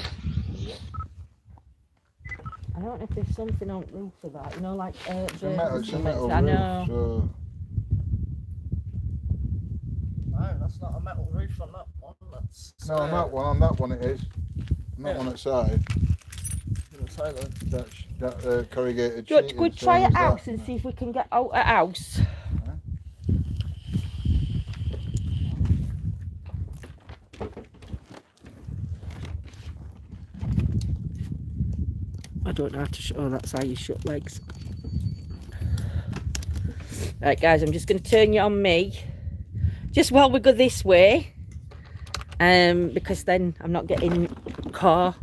I don't know if there's something on the roof of that, you know, like It's a metal I roof, know. so No, that's not a metal roof on that one. That's no, on that one it is. On that one outside. That corrugated Do you want to sheeting, go and so try a is house that. and see if we can get out a house? I don't know how to shut. Oh, that's how you shut legs. Right, guys, I'm just going to turn you on me. Just while we go this way. Because then I'm not getting car.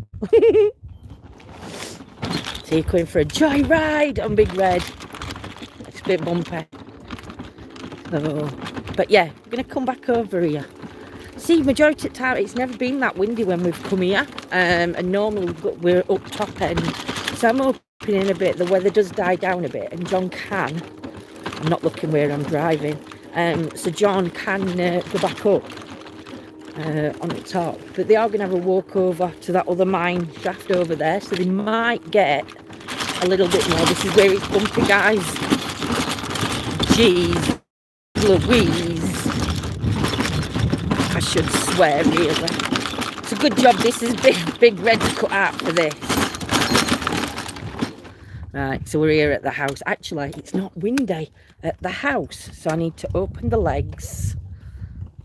So you're going for a joyride on Big Red. It's a bit bumpy. So, but yeah, we're going to come back over here. See, majority of the time, it's never been that windy when we've come here. And normally we're up top end. So I'm hoping in a bit the weather does die down a bit and John can. I'm not looking where I'm driving. so John can go back up on the top. But they are going to have a walk over to that other mine shaft over there, so they might get a little bit more. This is where it's bumpy, guys. Jeez Louise. I should swear, really. It's a good job this is big red cut out for this. Right, so we're here at the house. Actually, it's not windy at the house, so I need to open the legs.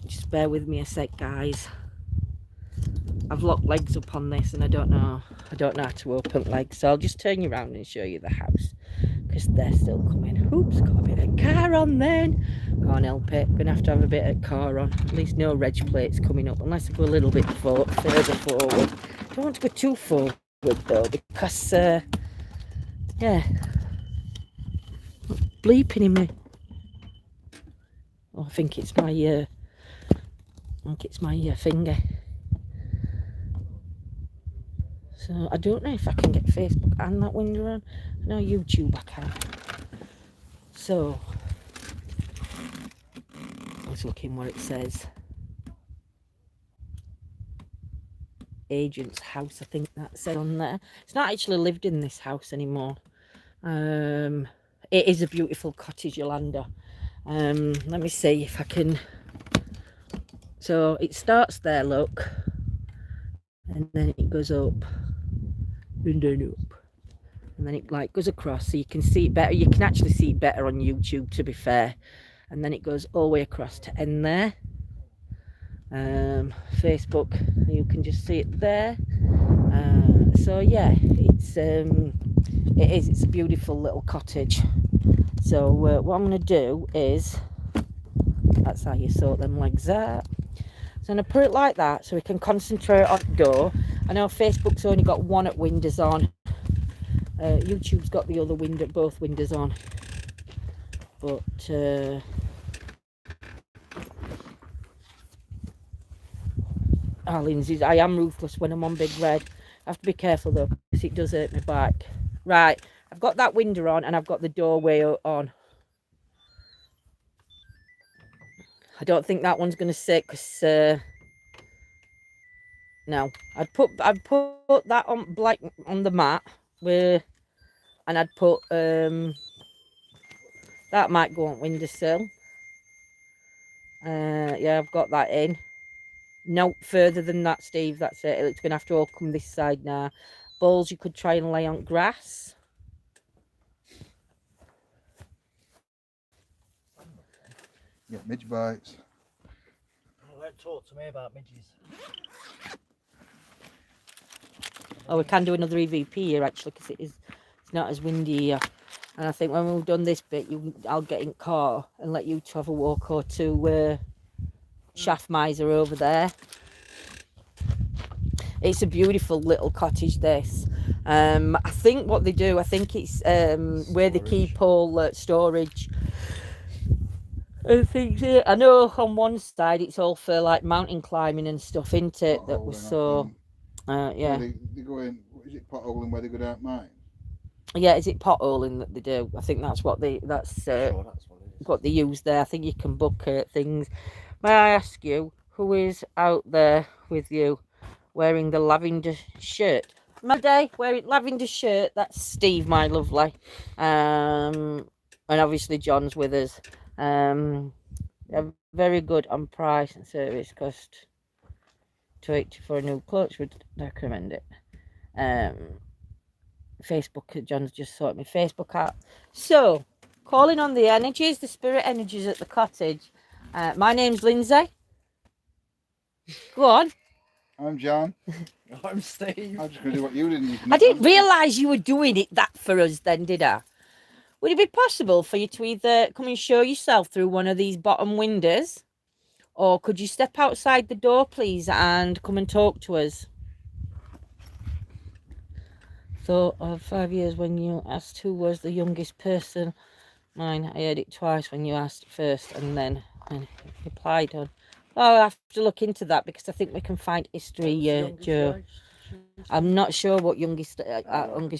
Just bear with me a sec, guys. I've locked legs up on this and I don't know how to open legs, so I'll just turn you around and show you the house, because they're still coming. Oops, got a bit of car on then. Can't help it, gonna have to have a bit of car on. At least no reg plates coming up, unless I go a little bit further forward. Don't want to go too forward though, because yeah, bleeping in me. Oh, I think it's my finger. So I don't know if I can get Facebook and that window on. No, YouTube I can. So let's look in where it says agent's house. I think that said on there. It's not actually lived in this house anymore. It is a beautiful cottage, Yolanda. Let me see if I can. So it starts there, look, and then it goes up and then up, and then it like goes across, so you can see it better. You can actually see it better on YouTube, to be fair. And then it goes all the way across to end there. Facebook, you can just see it there. So yeah, it's a beautiful little cottage. So what I'm going to do is, that's how you sort them legs out. So I'm going to put it like that so we can concentrate on the door. I know Facebook's only got one at windows on. YouTube's got the other window, both windows on. But Lindsay, I am ruthless when I'm on big red. I have to be careful though, because it does hurt my back. Right, I've got that window on and I've got the doorway on. I don't think that one's going to sit, because no, I'd put that on black on the mat, and I'd put that might go on windowsill. Yeah, I've got that in. No further than that, Steve. That's it. It's going to have to all come this side now. Balls you could try and lay on grass. Yeah, midge bites. Don't talk to me about midges. Oh, we can do another EVP here actually, because it's not as windy here. And I think when we've done this bit, I'll get in car and let you two have a walk or two. Shaft miser over there. It's a beautiful little cottage, this. I think what they do, I think it's where they keep all storage. I know on one side it's all for like mountain climbing and stuff, isn't it? That was so yeah. They go in, is it potholing where they go down mine? Yeah, is it potholing that they do? I think that's what that's what they use there. I think you can book things. May I ask you, who is out there with you wearing the lavender shirt? Monday, wearing lavender shirt. That's Steve, my lovely. And obviously John's with us. They're very good on price and service. Cost $2.80 for a new clothes. Would recommend it. Facebook, John's just sorted my Facebook out. So, calling on the energies, the spirit energies at the cottage. My name's Lindsay. Go on. I'm John. I'm Steve. I'm just going to do what you did. I didn't realise you were doing that for us then, did I? Would it be possible for you to either come and show yourself through one of these bottom windows, or could you step outside the door, please, and come and talk to us? Thought of 5 years when you asked who was the youngest person. Mine, I heard it twice when you asked first and then replied on. Oh, I have to look into that because I think we can find history, Joe. I'm not sure what youngest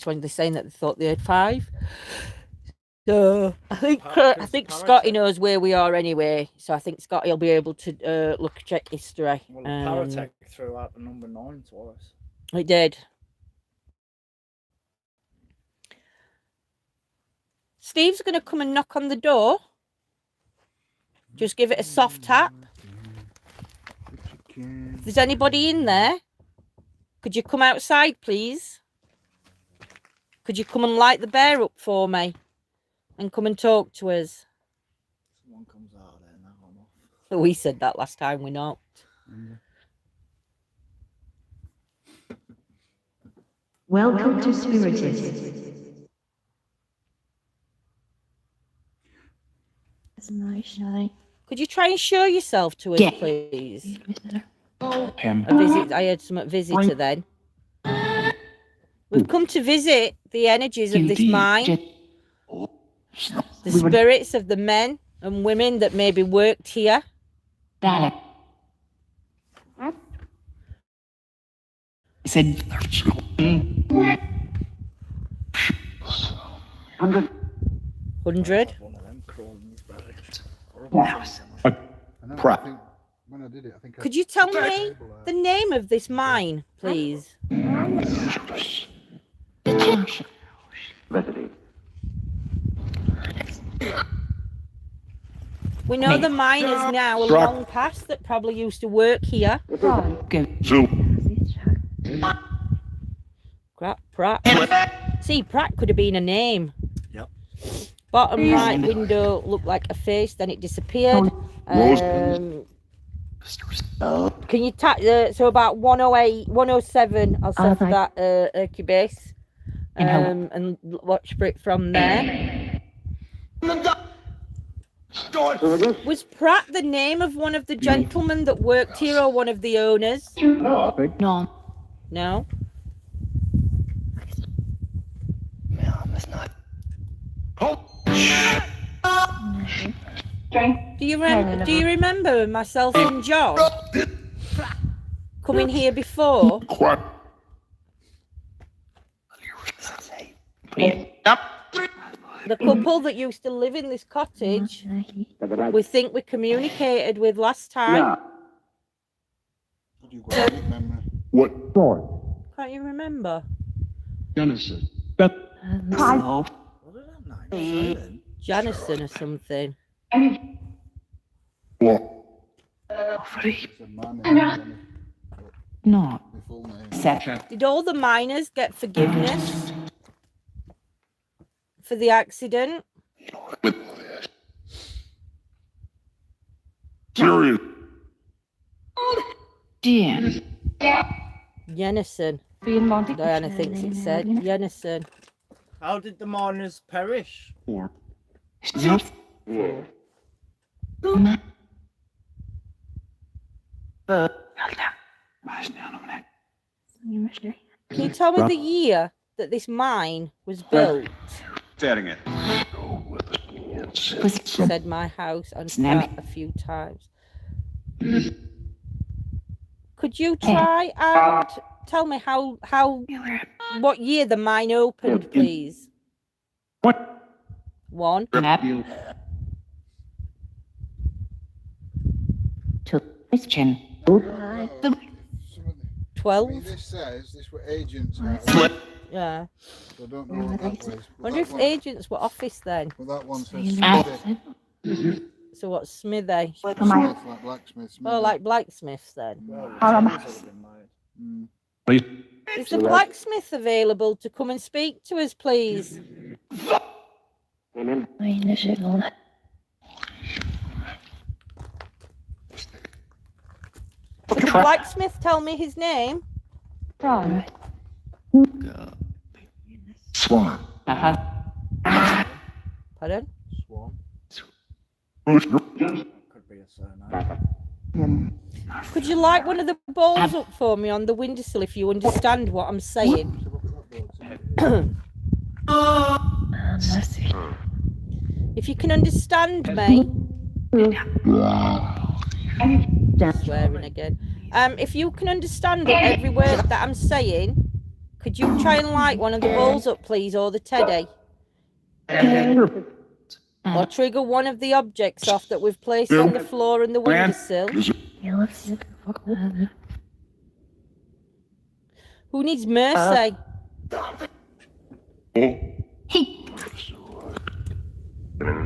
one they're saying, that they thought they had 5. So I think Parrot Scotty knows where we are anyway. So I think Scotty will be able to check history. Well, the Paratech threw out the number 9 to us. It did. Steve's going to come and knock on the door. Just give it a soft tap. If there's anybody in there, could you come outside, please? Could you come and light the bear up for me? And come and talk to us. Someone comes out of there now. I'm off. We said that last time we knocked. Welcome to Spirited. That's nice, Could you try and show yourself to us, Yeah. please? Him. A visit. I had some visitor then. We've come to visit the energies of this mine. The spirits of the men and women that maybe worked here. Said 100. One of them crawling his barracks. I think when I did it, I think Could you tell me the name of this mine, please? We know the mine is now a long past that probably used to work here. Pratt. See, Pratt could have been a name. Yep. Bottom right window looked like a face, then it disappeared. Can you tap so about 108, 107? I'll set for that Cubase. And watch for it from there. Was Pratt the name of one of the gentlemen that worked here or one of the owners? no. No? Do you remember myself and John coming here before? The couple that used to live in this cottage, we think we communicated with last time. you got a good memory. What? Can't you remember? Genesis. What did that name say? Janison or something. What? It's a man name, No. the full name. Did all the miners get forgiveness for the accident? Serious. Dear. Jenison. Diana thinks it said Jenison. How did the miners perish? Can you tell me the year that this mine was built? Staring it. Said my house on chat a few times. Could you try and tell me what year the mine opened, please? What? 1. 2. Question. 12. This says this were agents. Yeah. So I don't know what that was. Wonder if agents were office then. Well, that one says Smithy. So what's Smithy? Smith, like blacksmith. Oh, like blacksmiths then. Is the blacksmith available to come and speak to us, please? Could the blacksmith tell me his name? Swan. Pardon? Swan. Could be a surname. Could you light one of the balls up for me on the windowsill if you understand what I'm saying? If you can understand me. Swearing again. If you can understand every word that I'm saying, could you try and light one of the balls up, please, or the teddy? or trigger one of the objects off that we've placed on the floor and the windowsill. Who needs mercy?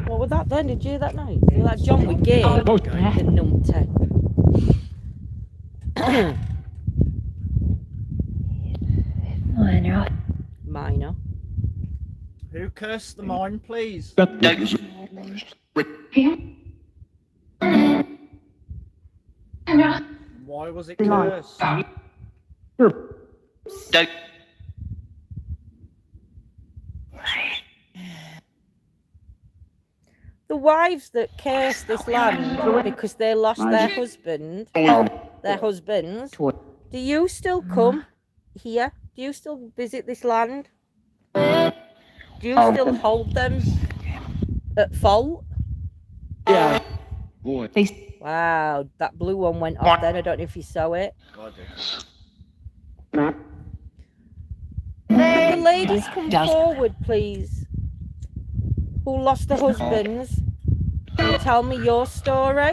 What was that then? Did you hear that noise? Was that John Wiggett? The numpty. Minor. Who cursed the mine, please? Why was it cursed? The wives that cursed this land because they lost their husbands, do you still come here? Do you still visit this land? Do you still hold them at fault? Yeah. Wow, that blue one went off then. I don't know if you saw it. Could the ladies come forward, please? Who lost their husbands? Can you tell me your story?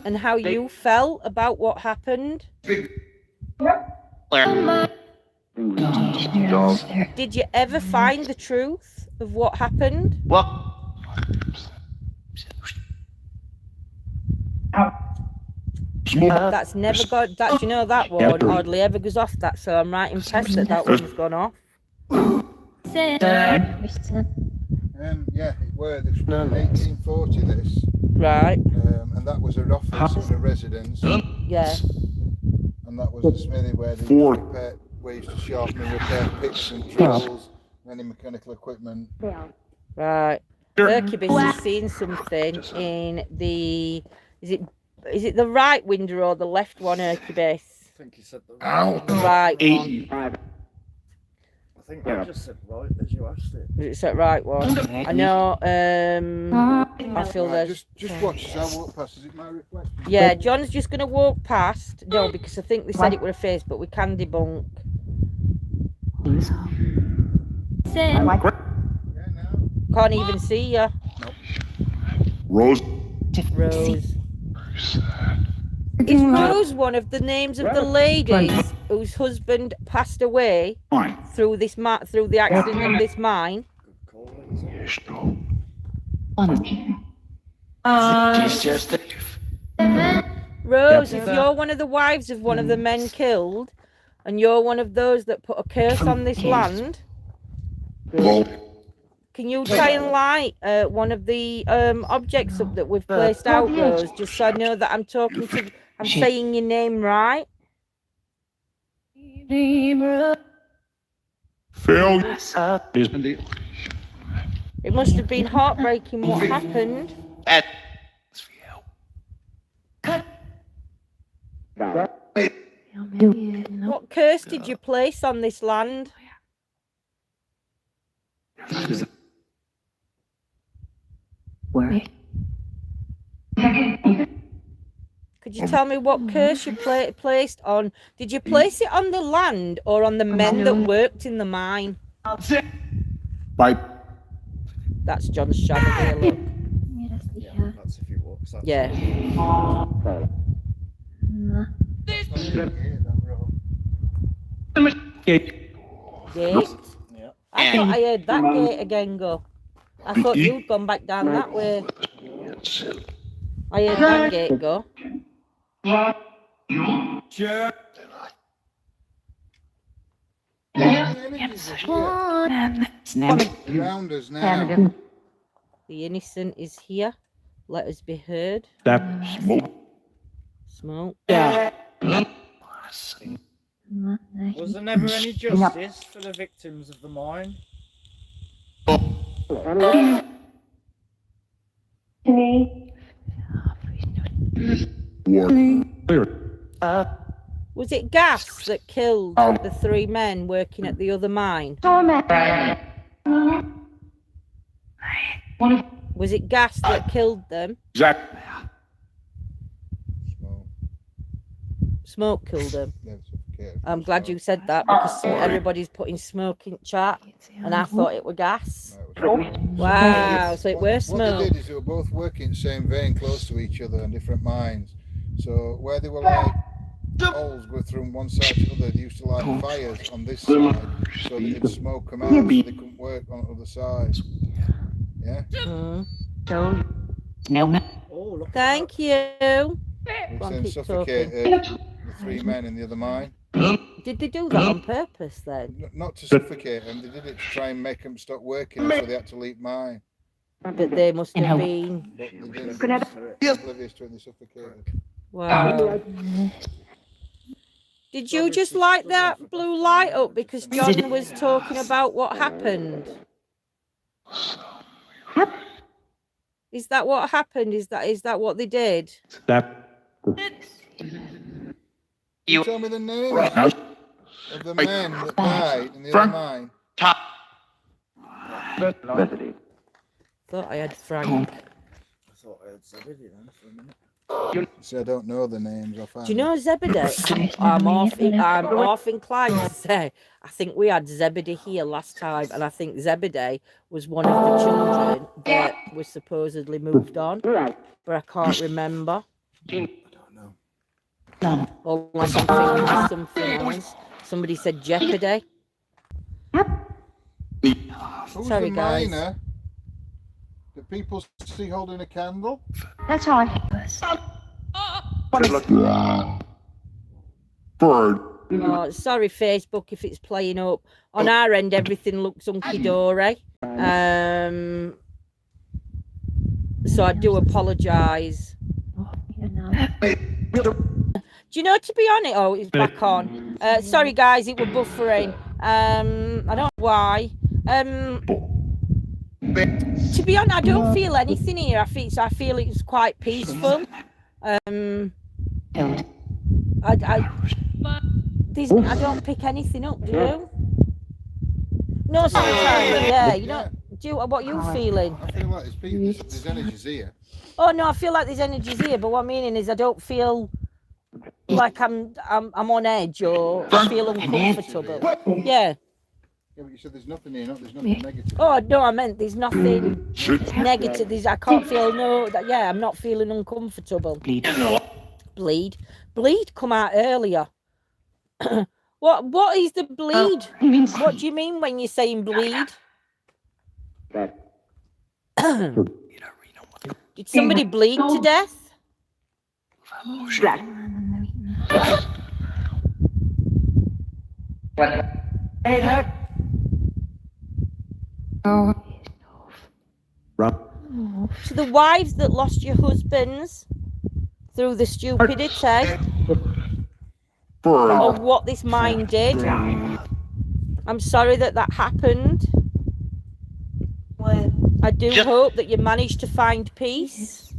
And how you felt about what happened? Did you ever find the truth of what happened? That's never got that. Do you know that one hardly ever goes off that? So I'm right impressed that one's gone off. Yeah, it were. This was 1840. This. Right. And that was an office and a residence. Yeah. And that was a smithy where they repair, where used to sharpen and repair picks and tools, and any mechanical equipment. Right. Berkibus has seen something in the. Is it the right window or the left one, Berkibus? I think he said the right one. I think I just said right as you asked it. It's that right one. I know. I feel there's. Just watch as I walk past. Is it my reflection? Yeah, John's just gonna walk past. No, because I think they said it was a face, but we can debunk. Yeah, now. Can't even see you. Rose. Rose. Is Rose one of the names of the ladies whose husband passed away through this through the accident in this mine? Rose, if you're one of the wives of one of the men killed, and you're one of those that put a curse on this land, can you try and light one of the objects up that we've placed out, Rose, just so I know that I'm saying your name right? Failure. It must have been heartbreaking what happened. What curse did you place on this land? Where? Could you tell me what curse you placed on? Did you place it on the land or on the men that worked in the mine? Bye. That's John's shadow there, look. Yeah, that's if he walks out. Yeah. Gate? Yeah. I thought I heard that gate again go. I thought you'd gone back down that way. I heard that gate go. Around us now. The innocent is here. Let us be heard. Smoke. Yeah. Was there never any justice for the victims of the mine? Was it gas that killed the three men working at the other mine? Was it gas that killed them? Smoke. Smoke killed them. Yeah, suffocated. I'm glad you said that because everybody's putting smoke in chat and I thought it were gas. Wow, so it were What they smoke. did is they were both working in the same vein, close to each other in different mines. So where they were like holes go through one side to the other, they used to light fires on this side so that it'd smoke them out so they couldn't work on the other side. Yeah? Oh, look. Thank you. They Go were on, saying keep suffocated the three men in the other mine. Did they do that on purpose then? Not to suffocate them, they did it to try and make them stop working, so they had to leave mine. But they must have been. But they didn't. Oblivious to it, they suffocated. Wow. Did you just light that blue light up because John was talking about what happened? Is that what happened? Is that what they did? You tell me the name of the men that died in the other mine. Thought I had Frank. I thought I had Zebedee then for a minute. See, I don't know the names offhand. Do you know Zebedee? I'm off inclined to say I think we had Zebedee here last time, and I think Zebedee was one of the children that was supposedly moved on, but I can't remember. I don't know. Or unless I'm thinking of something else. Somebody said Jeopardy. Who's Sorry, the guys. miner that people see holding a candle? That's all. Bird. Oh, sorry, Facebook, if it's playing up. On our end, everything looks hunky-dory. So I do apologise. Do you know, to be honest, oh, it's back on. Sorry, guys, it was buffering. I don't know why. To be honest, I don't feel anything here. I feel it's quite peaceful. I don't pick anything up, do you? No, sometimes, yeah. You know, what are you feeling? I feel like there's energies here. Oh no, I feel like there's energies here, but what I'm meaning is I don't feel like I'm on edge or I feel uncomfortable. Yeah. Yeah, but you said there's nothing here, there's nothing negative. Oh no, I meant there's nothing negative. I can't feel I'm not feeling uncomfortable. Bleed come out earlier. What is the bleed? What do you mean when you're saying bleed? Did somebody bleed to death? To the wives that lost your husbands through the stupidity of what this mine did, I'm sorry that happened. I do hope that you managed to find peace.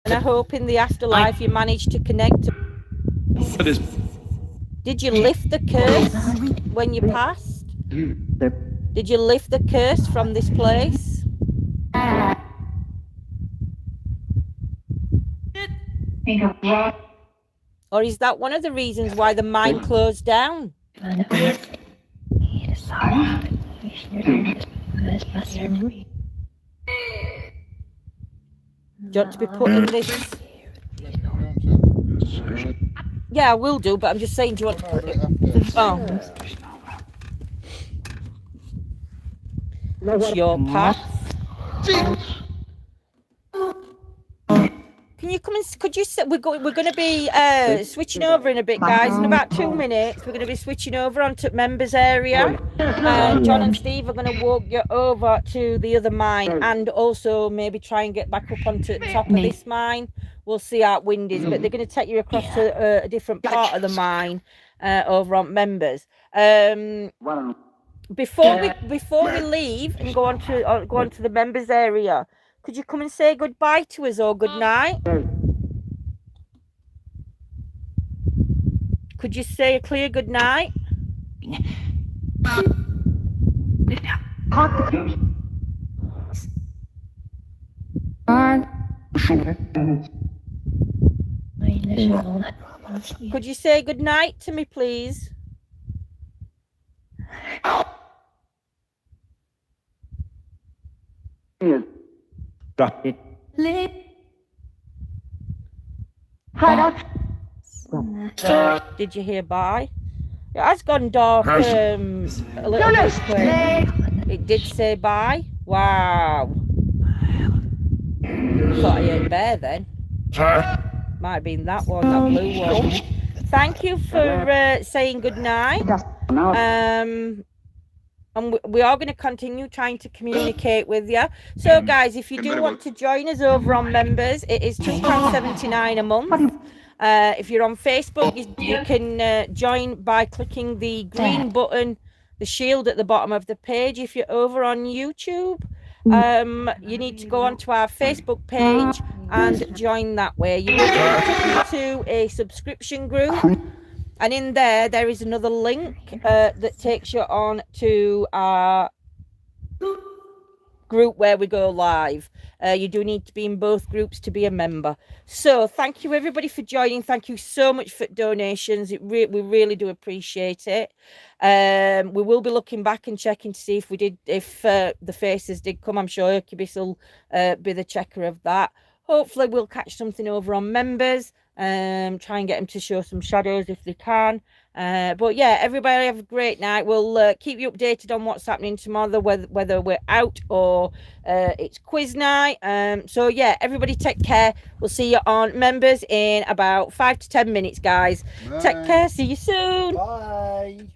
And I hope in the afterlife you managed to connect. Did you lift the curse when you passed? Did you lift the curse from this place? Or is that one of the reasons why the mine closed down? Do you want to be put in this? Yeah, I will do, but I'm just saying, do you want to put it? Oh. It's your path. Can you come and could you sit? We're going to be switching over in a bit, guys. In about 2 minutes, we're going to be switching over onto members area. John and Steve are going to walk you over to the other mine and also maybe try and get back up onto the top of this mine. We'll see how wind is, but they're going to take you across to a different part of the mine over on members. Before we leave and go on to the members area, could you come and say goodbye to us or good night? Could you say a clear good night? Could you say good night to me, please? Did you hear bye? It has gone dark a little bit quick. It did say bye. Wow. Thought I ate bear then. Might have been that one, that blue one. Thank you for saying good night. And we are going to continue trying to communicate with you. So, guys, if you do want to join us over on members, it is £2.79 a month. If you're on Facebook, you can join by clicking the green button, the shield at the bottom of the page. If you're over on YouTube, you need to go onto our Facebook page and join that way. You will get to a subscription group, and in there is another link that takes you on to our group where we go live. You do need to be in both groups to be a member. So thank you everybody for joining. Thank you so much for donations. We really do appreciate it. We will be looking back and checking to see if the faces did come. I'm sure Hercubus will be the checker of that. Hopefully we'll catch something over on members. Try and get them to show some shadows if they can. But yeah, everybody have a great night. We'll keep you updated on what's happening tomorrow, whether we're out or it's quiz night. So yeah, everybody take care. We'll see you on members in about 5 to 10 minutes, guys. Bye. Take care. See you soon. Bye.